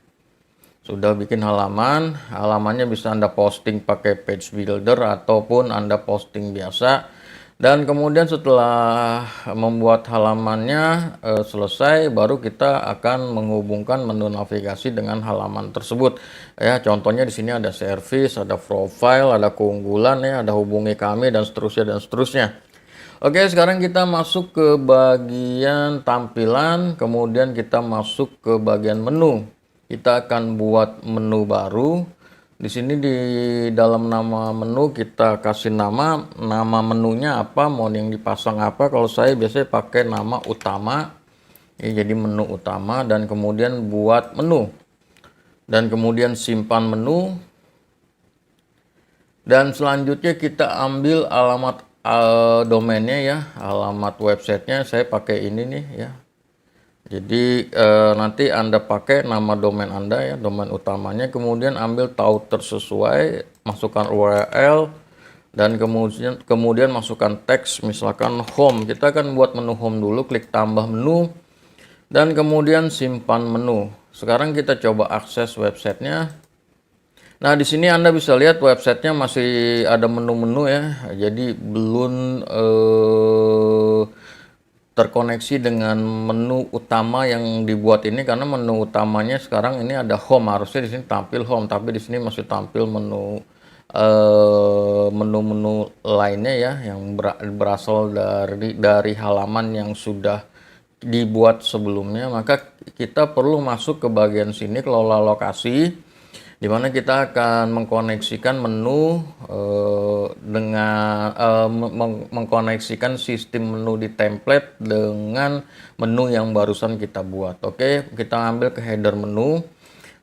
Sudah bikin halaman, halamannya bisa Anda posting pakai page builder ataupun Anda posting biasa. Dan kemudian setelah membuat halamannya selesai, baru kita akan menghubungkan menu navigasi dengan halaman tersebut. Ya, contohnya di sini ada service, ada profile, ada keunggulan ya, ada hubungi kami dan seterusnya. Oke, sekarang kita masuk ke bagian tampilan, kemudian kita masuk ke bagian menu. Kita akan buat menu baru. Di sini di dalam nama menu kita kasih nama menunya apa, mau yang dipasang apa. Kalau saya biasanya pakai nama utama. Ya, jadi menu utama, dan kemudian buat menu. Dan kemudian simpan menu. Dan selanjutnya kita ambil alamat domainnya ya, alamat websitenya saya pakai ini nih ya. Jadi nanti Anda pakai nama domain Anda ya, domain utamanya, kemudian ambil tauter sesuai, masukkan URL, dan kemudian masukkan teks, misalkan home. Kita akan buat menu home dulu, klik tambah menu, dan kemudian simpan menu. Sekarang kita coba akses websitenya. Nah, di sini Anda bisa lihat websitenya masih ada menu-menu ya, jadi belum terkoneksi dengan menu utama yang dibuat ini, karena menu utamanya sekarang ini ada home, harusnya di sini tampil home, tapi di sini masih tampil menu-menu lainnya ya, yang berasal dari halaman yang sudah dibuat sebelumnya. Maka kita perlu masuk ke bagian sini, kelola lokasi, di mana kita akan mengkoneksikan menu dengan mengkoneksikan sistem menu di template dengan menu yang barusan kita buat. Oke, kita ambil ke header menu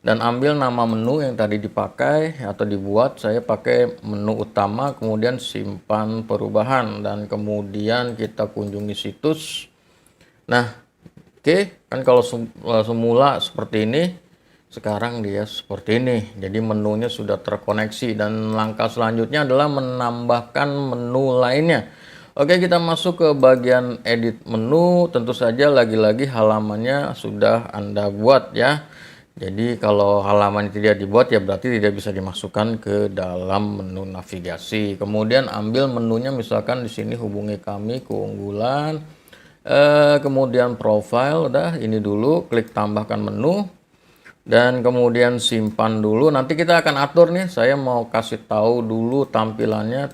dan ambil nama menu yang tadi dipakai atau dibuat. Saya pakai menu utama, kemudian simpan perubahan, dan kemudian kita kunjungi situs. Nah, oke, kan kalau semula seperti ini, sekarang dia seperti ini. Jadi menunya sudah terkoneksi, dan langkah selanjutnya adalah menambahkan menu lainnya. Oke, kita masuk ke bagian edit menu. Tentu saja lagi-lagi halamannya sudah Anda buat ya. Jadi kalau halaman tidak dibuat ya berarti tidak bisa dimasukkan ke dalam menu navigasi. Kemudian ambil menunya, misalkan di sini hubungi kami, keunggulan, kemudian profile, udah ini dulu, klik tambahkan menu. Dan kemudian simpan dulu. Nanti kita akan atur nih, saya mau kasih tahu dulu tampilannya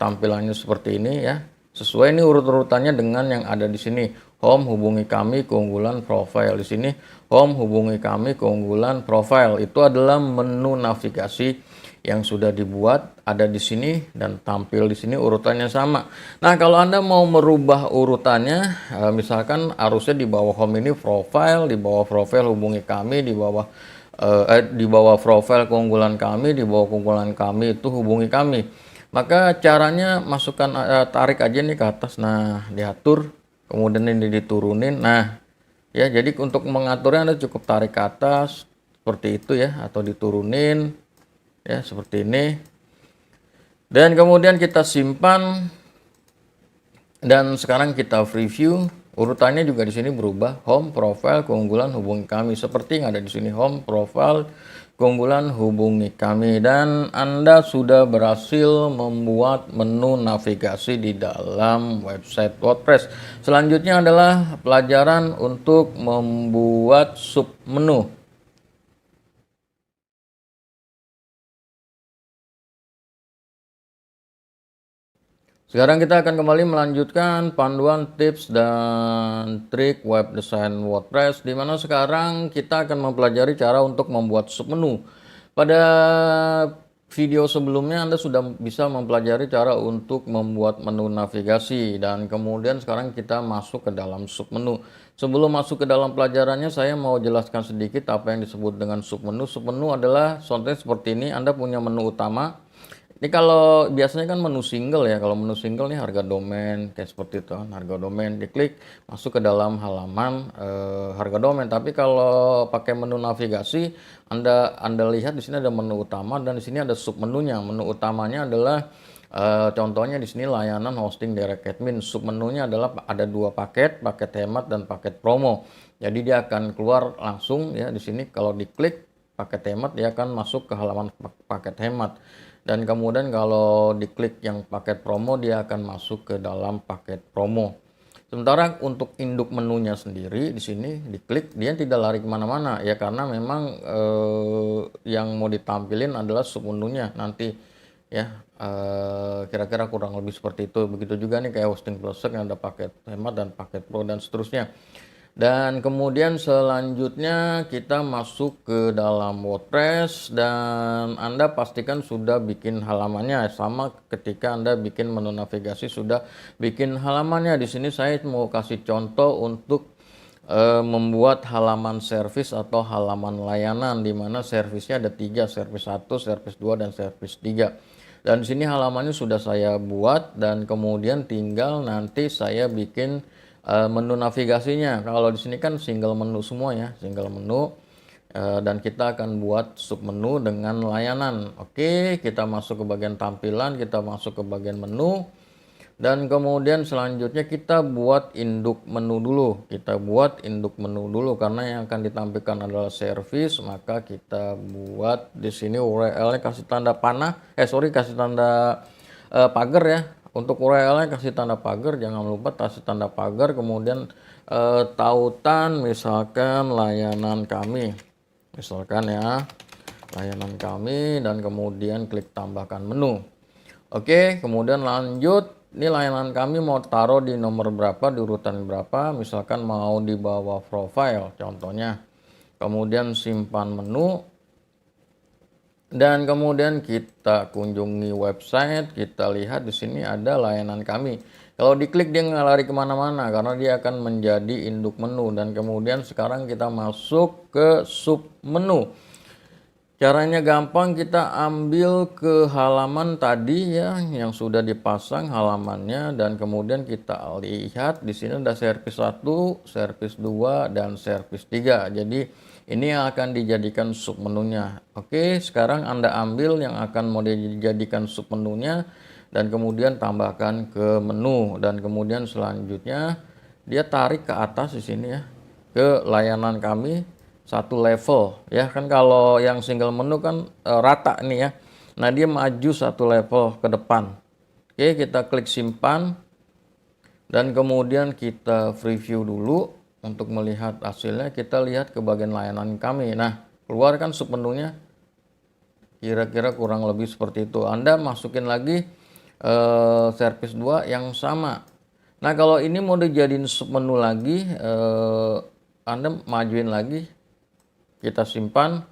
seperti ini ya. Sesuai ini urut-urutannya dengan yang ada di sini. Home, hubungi kami, keunggulan, profile. Di sini home, hubungi kami, keunggulan, profile. Itu adalah menu navigasi yang sudah dibuat, ada di sini dan tampil di sini, urutannya sama. Nah, kalau Anda mau merubah urutannya, misalkan harusnya di bawah home ini profile, di bawah profile hubungi kami, di bawah profile keunggulan kami, di bawah keunggulan kami itu hubungi kami. Maka caranya masukkan, tarik aja nih ke atas. Nah, diatur, kemudian ini diturunin. Nah, ya, jadi untuk mengaturnya Anda cukup tarik ke atas seperti itu ya, atau diturunin ya seperti ini. Dan kemudian kita simpan, dan sekarang kita preview. Urutannya juga di sini berubah, home, profile, keunggulan, hubungi kami, seperti yang ada di sini, home, profile, keunggulan, hubungi kami. Dan Anda sudah berhasil membuat menu navigasi di dalam website WordPress. Selanjutnya adalah pelajaran untuk membuat sub menu. Sekarang kita akan kembali melanjutkan panduan tips dan trik web design WordPress, di mana sekarang kita akan mempelajari cara untuk membuat submenu. Pada video sebelumnya Anda sudah bisa mempelajari cara untuk membuat menu navigasi, dan kemudian sekarang kita masuk ke dalam submenu. Sebelum masuk ke dalam pelajarannya, saya mau jelaskan sedikit apa yang disebut dengan submenu. Submenu adalah contohnya seperti ini, Anda punya menu utama. Ini kalau biasanya kan menu single ya, kalau menu single nih harga domain kayak seperti itu, harga domain diklik masuk ke dalam halaman harga domain. Tapi kalau pakai menu navigasi, Anda lihat di sini ada menu utama dan di sini ada submenunya. Menu utamanya adalah contohnya di sini layanan hosting direct admin. Submenunya adalah ada dua paket hemat dan paket promo. Jadi dia akan keluar langsung ya di sini, kalau diklik paket hemat dia akan masuk ke halaman paket hemat. Dan kemudian kalau diklik yang paket promo dia akan masuk ke dalam paket promo. Sementara untuk induk menunya sendiri di sini diklik dia tidak lari kemana-mana ya, karena memang yang mau ditampilin adalah submenunya nanti ya, kira-kira kurang lebih seperti itu. Begitu juga nih kayak hosting plus yang ada paket hemat dan paket pro dan seterusnya. Dan kemudian selanjutnya kita masuk ke dalam WordPress, dan Anda pastikan sudah bikin halamannya. Sama ketika Anda bikin menu navigasi sudah bikin halamannya. Di sini saya mau kasih contoh untuk membuat halaman servis atau halaman layanan, di mana servisnya ada 3, servis 1, servis 2, dan servis 3. Dan di sini halamannya sudah saya buat, dan kemudian tinggal nanti saya bikin menu navigasinya. Kalau di sini kan single menu semua ya, single menu, dan kita akan buat submenu dengan layanan. Oke, kita masuk ke bagian tampilan, kita masuk ke bagian menu, dan kemudian selanjutnya kita buat induk menu dulu. Kita buat induk menu dulu karena yang akan ditampilkan adalah service, maka kita buat di sini URL-nya kasih tanda panah, kasih tanda pagar ya. Untuk URL-nya kasih tanda pagar, jangan lupa kasih tanda pagar, kemudian tautan misalkan layanan kami. Misalkan ya, layanan kami, dan kemudian klik tambahkan menu. Oke, kemudian lanjut. Ini layanan kami mau taruh di nomor berapa, di urutan berapa, misalkan mau di bawah profile contohnya. Kemudian simpan menu. Dan kemudian kita kunjungi website, kita lihat di sini ada layanan kami. Kalau diklik dia nggak lari kemana-mana karena dia akan menjadi induk menu. Dan kemudian sekarang kita masuk ke sub menu. Caranya gampang, kita ambil ke halaman tadi ya yang sudah dipasang halamannya, dan kemudian kita lihat di sini ada servis 1, servis 2, dan servis 3. Jadi ini yang akan dijadikan submenunya. Oke, sekarang Anda ambil yang akan mau dijadikan submenunya dan kemudian tambahkan ke menu, dan kemudian selanjutnya dia tarik ke atas di sini ya, ke layanan kami satu level ya. Kan kalau yang single menu kan rata nih ya. Nah, dia maju satu level ke depan. Oke, kita klik simpan dan kemudian kita preview dulu. Untuk melihat hasilnya kita lihat ke bagian layanan kami. Nah, keluarkan submenunya kira-kira kurang lebih seperti itu. Anda masukin lagi service 2 yang sama. Nah, kalau ini mau dijadiin submenu lagi, Anda majuin lagi, kita simpan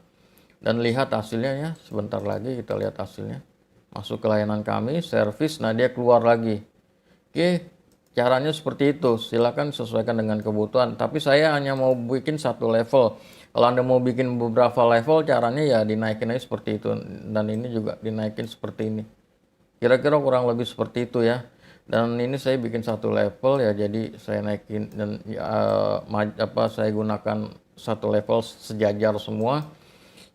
dan lihat hasilnya ya. Sebentar lagi kita lihat hasilnya. Masuk ke layanan kami, service, nah dia keluar lagi. Oke, caranya seperti itu. Silakan sesuaikan dengan kebutuhan. Tapi saya hanya mau bikin satu level. Kalau Anda mau bikin beberapa level, caranya ya dinaikin aja seperti itu. Dan ini juga dinaikin seperti ini. Kira-kira kurang lebih seperti itu ya. Dan ini saya bikin satu level ya. Jadi saya naikin dan saya gunakan satu level sejajar semua.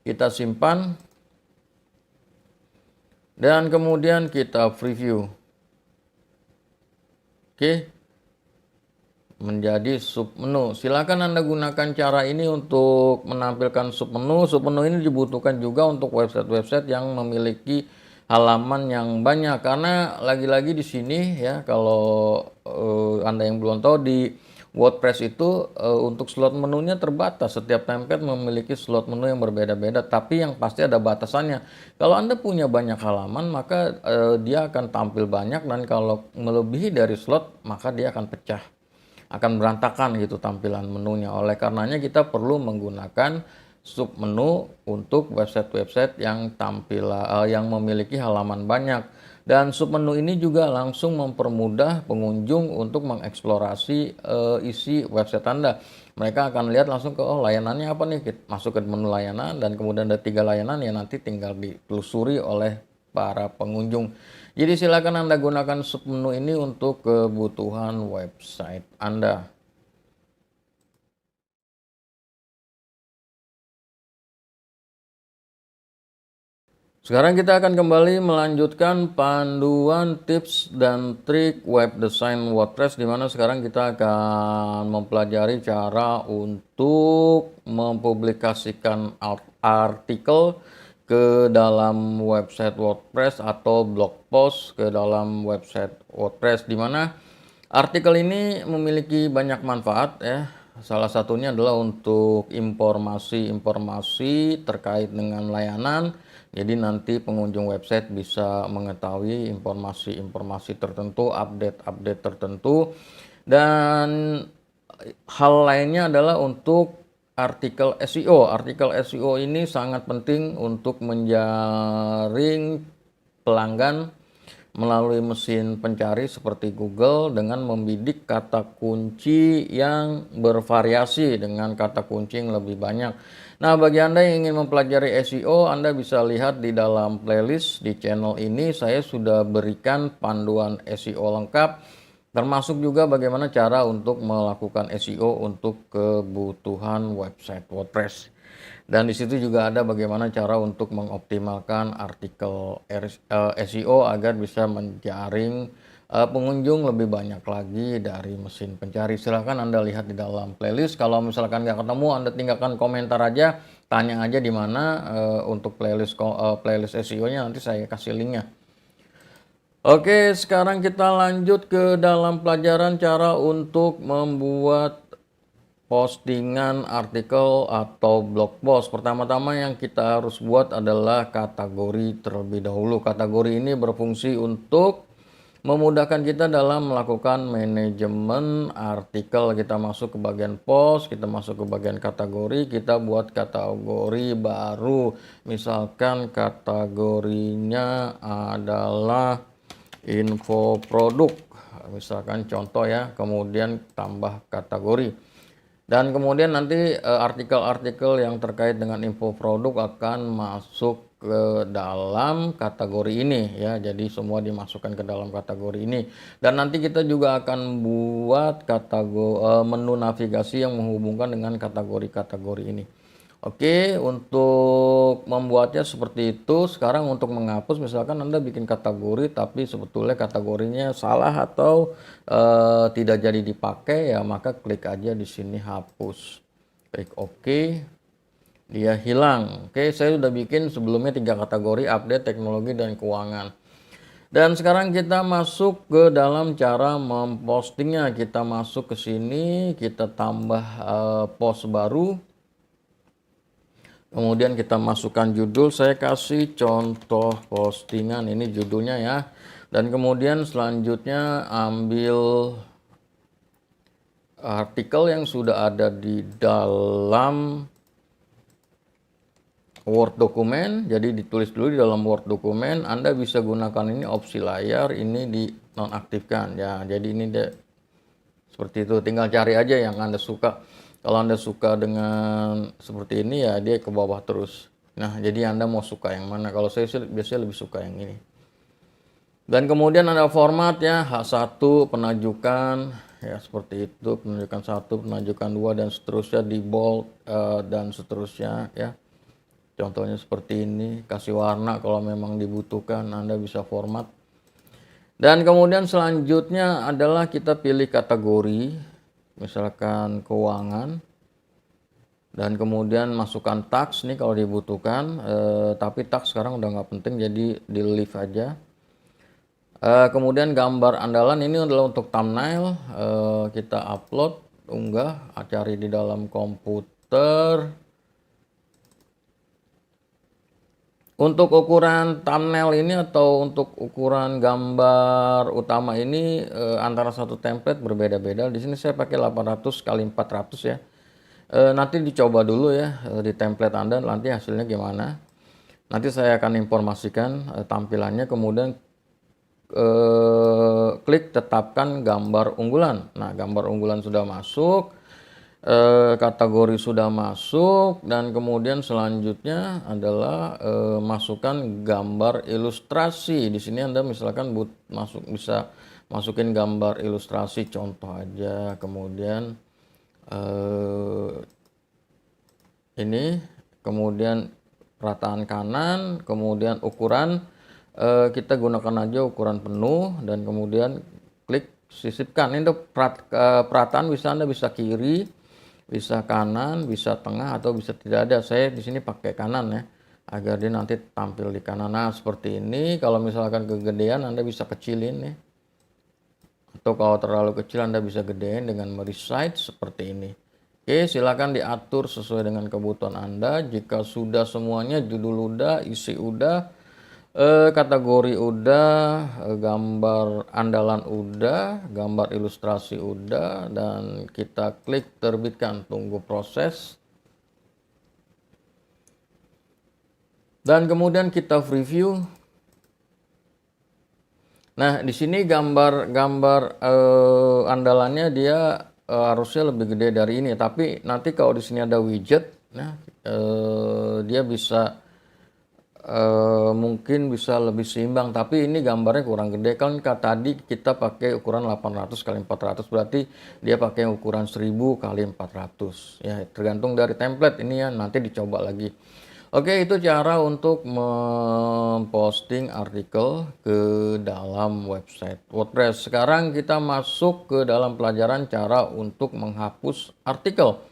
Kita simpan. Dan kemudian kita preview. Oke, menjadi submenu. Silakan Anda gunakan cara ini untuk menampilkan submenu. Submenu ini dibutuhkan juga untuk website-website yang memiliki halaman yang banyak, karena lagi-lagi di sini ya, kalau Anda yang belum tahu, di WordPress itu untuk slot menunya terbatas. Setiap template memiliki slot menu yang berbeda-beda, tapi yang pasti ada batasannya. Kalau Anda punya banyak halaman, maka dia akan tampil banyak, dan kalau melebihi dari slot, maka dia akan pecah, akan berantakan gitu tampilan menunya. Oleh karenanya kita perlu menggunakan submenu untuk website-website yang yang memiliki halaman banyak. Dan submenu ini juga langsung mempermudah pengunjung untuk mengeksplorasi isi website Anda. Mereka akan lihat langsung ke, oh layanannya apa nih, masuk ke menu layanan, dan kemudian ada 3 layanan yang nanti tinggal ditelusuri oleh para pengunjung. Jadi silakan Anda gunakan submenu ini untuk kebutuhan website Anda. Sekarang kita akan kembali melanjutkan panduan tips dan trik web design WordPress, di mana sekarang kita akan mempelajari cara untuk mempublikasikan artikel ke dalam website WordPress atau blog post ke dalam website WordPress, di mana artikel ini memiliki banyak manfaat ya. Salah satunya adalah untuk informasi-informasi terkait dengan layanan. Jadi nanti pengunjung website bisa mengetahui informasi-informasi tertentu, update-update tertentu. Dan hal lainnya adalah untuk artikel SEO. Artikel SEO ini sangat penting untuk menjaring pelanggan melalui mesin pencari seperti Google dengan membidik kata kunci yang bervariasi dengan kata kunci yang lebih banyak. Nah, bagi Anda yang ingin mempelajari SEO, Anda bisa lihat di dalam playlist di channel ini. Saya sudah berikan panduan SEO lengkap, termasuk juga bagaimana cara untuk melakukan SEO untuk kebutuhan website WordPress. Dan di situ juga ada bagaimana cara untuk mengoptimalkan artikel SEO agar bisa menjaring pengunjung lebih banyak lagi dari mesin pencari. Silahkan Anda lihat di dalam playlist. Kalau misalkan nggak ketemu, Anda tinggalkan komentar aja, tanya aja di mana untuk playlist SEO-nya, nanti saya kasih linknya. Oke, sekarang kita lanjut ke dalam pelajaran cara untuk membuat postingan artikel atau blog post. Pertama-tama yang kita harus buat adalah kategori terlebih dahulu. Kategori ini berfungsi untuk memudahkan kita dalam melakukan manajemen artikel. Kita masuk ke bagian post, kita masuk ke bagian kategori, kita buat kategori baru. Misalkan kategorinya adalah info produk, misalkan contoh ya, kemudian tambah kategori. Dan kemudian nanti artikel-artikel yang terkait dengan info produk akan masuk ke dalam kategori ini ya. Jadi semua dimasukkan ke dalam kategori ini. Dan nanti kita juga akan buat menu navigasi yang menghubungkan dengan kategori-kategori ini. Oke, untuk membuatnya seperti itu. Sekarang untuk menghapus, misalkan Anda bikin kategori tapi sebetulnya kategorinya salah atau tidak jadi dipakai, ya maka klik aja di sini hapus. Klik OK, dia hilang. Oke, saya sudah bikin sebelumnya 3 kategori: update, teknologi, dan keuangan. Dan sekarang kita masuk ke dalam cara mempostingnya. Kita masuk ke sini, kita tambah post baru. Kemudian kita masukkan judul, saya kasih contoh postingan, ini judulnya ya. Dan kemudian selanjutnya ambil artikel yang sudah ada di dalam Word dokumen, jadi ditulis dulu di dalam Word dokumen. Anda bisa gunakan ini opsi layar, ini dinonaktifkan ya. Jadi ini deh, seperti itu, tinggal cari aja yang Anda suka. Kalau Anda suka dengan seperti ini ya dia ke bawah terus. Nah, jadi Anda mau suka yang mana? Kalau saya biasanya lebih suka yang ini. Dan kemudian ada format ya, H1 penajukan ya, seperti itu, penajukan 1, penajukan 2, dan seterusnya, di bold dan seterusnya ya. Contohnya seperti ini, kasih warna kalau memang dibutuhkan, Anda bisa format. Dan kemudian selanjutnya adalah kita pilih kategori, misalkan keuangan, dan kemudian masukkan tags nih kalau dibutuhkan, tapi tags sekarang udah nggak penting, jadi di leave aja. Kemudian gambar andalan ini adalah untuk thumbnail, kita upload, unggah, cari di dalam komputer. Untuk ukuran thumbnail ini atau untuk ukuran gambar utama ini antara satu template berbeda-beda. Di sini saya pakai 800 x 400 ya. Nanti dicoba dulu ya di template Anda, nanti hasilnya gimana. Nanti saya akan informasikan tampilannya, kemudian klik tetapkan gambar unggulan. Nah, gambar unggulan sudah masuk, kategori sudah masuk, dan kemudian selanjutnya adalah masukkan gambar ilustrasi. Di sini Anda misalkan bisa masukin gambar ilustrasi contoh aja, kemudian ini, kemudian rataan kanan, kemudian ukuran kita gunakan aja ukuran penuh, dan kemudian klik sisipkan. Ini untuk perataan Anda bisa kiri, bisa kanan, bisa tengah, atau bisa tidak ada. Saya di sini pakai kanan ya, agar dia nanti tampil di kanan. Nah, seperti ini. Kalau misalkan kegedean Anda bisa kecilin ya, atau kalau terlalu kecil Anda bisa gedein dengan meresize seperti ini. Oke, silakan diatur sesuai dengan kebutuhan Anda. Jika sudah semuanya, judul udah, isi udah, kategori udah, gambar andalan udah, gambar ilustrasi udah, dan kita klik terbitkan. Tunggu proses. Dan kemudian kita preview. Nah, di sini gambar andalannya dia harusnya lebih gede dari ini, tapi nanti kalau di sini ada widget, nah dia bisa mungkin bisa lebih seimbang, tapi ini gambarnya kurang gede kan. Tadi kita pakai ukuran 800 kali 400, berarti dia pakai ukuran 1000 kali 400 ya, tergantung dari template ini ya, nanti dicoba lagi. Oke, itu cara untuk memposting artikel ke dalam website WordPress. Sekarang kita masuk ke dalam pelajaran cara untuk menghapus artikel.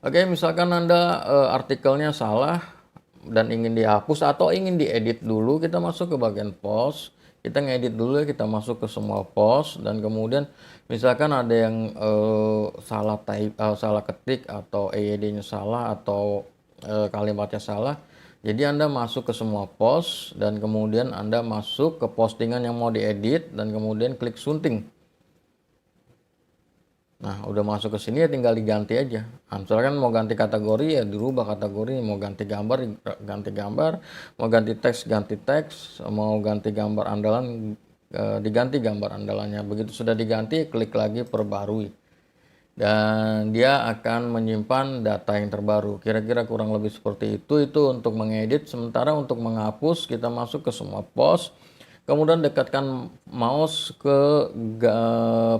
Oke, misalkan Anda artikelnya salah dan ingin dihapus atau ingin diedit dulu, kita masuk ke bagian post. Kita ngedit dulu ya, kita masuk ke semua post, dan kemudian misalkan ada yang salah ketik, atau EYD-nya salah, atau kalimatnya salah. Jadi Anda masuk ke semua post, dan kemudian Anda masuk ke postingan yang mau diedit, dan kemudian klik sunting. Nah, udah masuk ke sini ya, tinggal diganti aja. Nah, misalkan mau ganti kategori ya dirubah kategori, mau ganti gambar ganti gambar, mau ganti teks, mau ganti gambar andalan diganti gambar andalannya. Begitu sudah diganti, klik lagi perbarui, dan dia akan menyimpan data yang terbaru. Kira-kira kurang lebih seperti itu untuk mengedit. Sementara untuk menghapus, kita masuk ke semua post, kemudian dekatkan mouse ke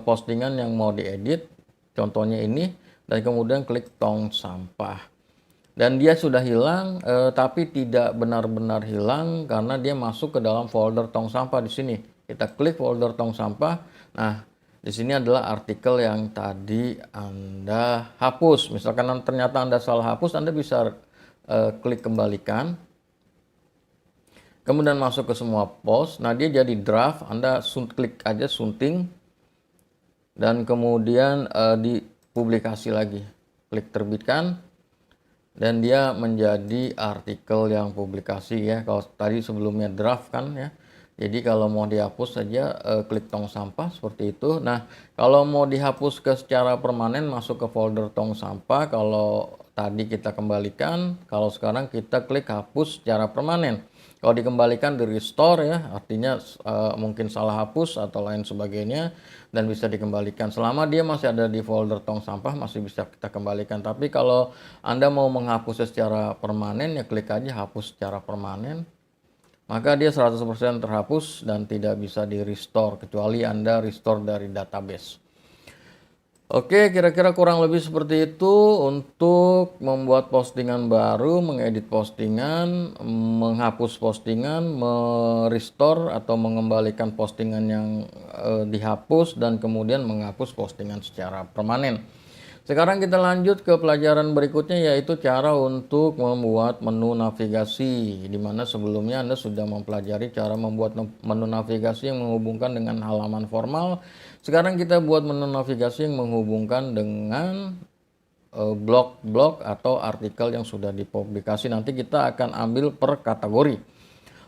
postingan yang mau diedit, contohnya ini, dan kemudian klik tong sampah. Dan dia sudah hilang, tapi tidak benar-benar hilang karena dia masuk ke dalam folder tong sampah di sini. Kita klik folder tong sampah. Nah, di sini adalah artikel yang tadi Anda hapus. Misalkan ternyata Anda salah hapus, Anda bisa klik kembalikan. Kemudian masuk ke semua post. Nah, dia jadi draft. Anda klik aja sunting. Dan kemudian dipublikasi lagi. Klik terbitkan. Dan dia menjadi artikel yang publikasi ya. Kalau tadi sebelumnya draft kan ya. Jadi kalau mau dihapus saja klik tong sampah seperti itu. Nah, kalau mau dihapus secara permanen, masuk ke folder tong sampah. Kalau tadi kita kembalikan, kalau sekarang kita klik hapus secara permanen. Kalau dikembalikan di restore ya, artinya mungkin salah hapus atau lain sebagainya, dan bisa dikembalikan. Selama dia masih ada di folder tong sampah, masih bisa kita kembalikan. Tapi kalau Anda mau menghapusnya secara permanen, ya klik aja hapus secara permanen. Maka dia 100% terhapus dan tidak bisa di restore, kecuali Anda restore dari database. Oke, kira-kira kurang lebih seperti itu untuk membuat postingan baru, mengedit postingan, menghapus postingan, merestore atau mengembalikan postingan yang dihapus, dan kemudian menghapus postingan secara permanen. Sekarang kita lanjut ke pelajaran berikutnya, yaitu cara untuk membuat menu navigasi, di mana sebelumnya Anda sudah mempelajari cara membuat menu navigasi yang menghubungkan dengan halaman formal. Sekarang kita buat menu navigasi yang menghubungkan dengan blog-blog atau artikel yang sudah dipublikasi. Nanti kita akan ambil per kategori.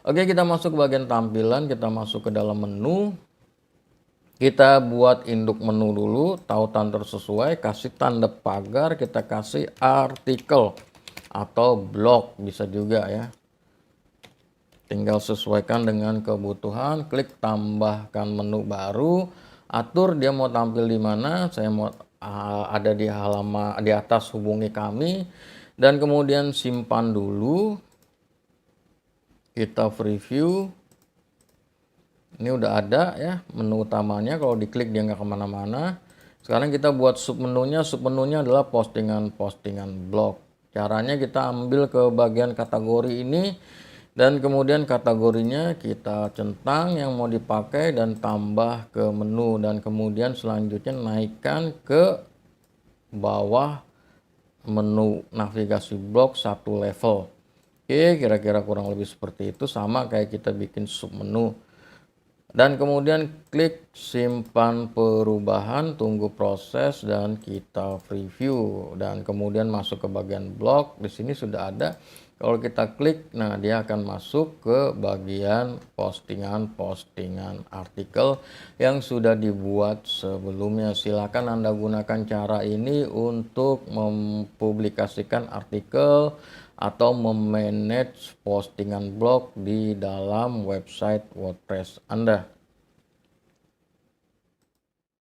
Oke, kita masuk ke bagian tampilan, kita masuk ke dalam menu. Kita buat induk menu dulu, tautan tersesuai, kasih tanda pagar, kita kasih artikel atau blog bisa juga ya. Tinggal sesuaikan dengan kebutuhan, klik tambahkan menu baru, atur dia mau tampil di mana, saya mau ada di halaman di atas hubungi kami, dan kemudian simpan dulu, kita preview. Ini udah ada ya menu utamanya, kalau diklik dia nggak kemana-mana. Sekarang kita buat submenunya adalah postingan-postingan blog. Caranya kita ambil ke bagian kategori ini, dan kemudian kategorinya kita centang yang mau dipakai dan tambah ke menu, dan kemudian selanjutnya naikkan ke bawah menu navigasi blog satu level. Oke, kira-kira kurang lebih seperti itu, sama kayak kita bikin submenu. Dan kemudian klik simpan perubahan, tunggu proses, dan kita preview, dan kemudian masuk ke bagian blog. Di sini sudah ada. Kalau kita klik, nah dia akan masuk ke bagian postingan-postingan artikel yang sudah dibuat sebelumnya. Silakan Anda gunakan cara ini untuk mempublikasikan artikel atau memanage postingan blog di dalam website WordPress Anda.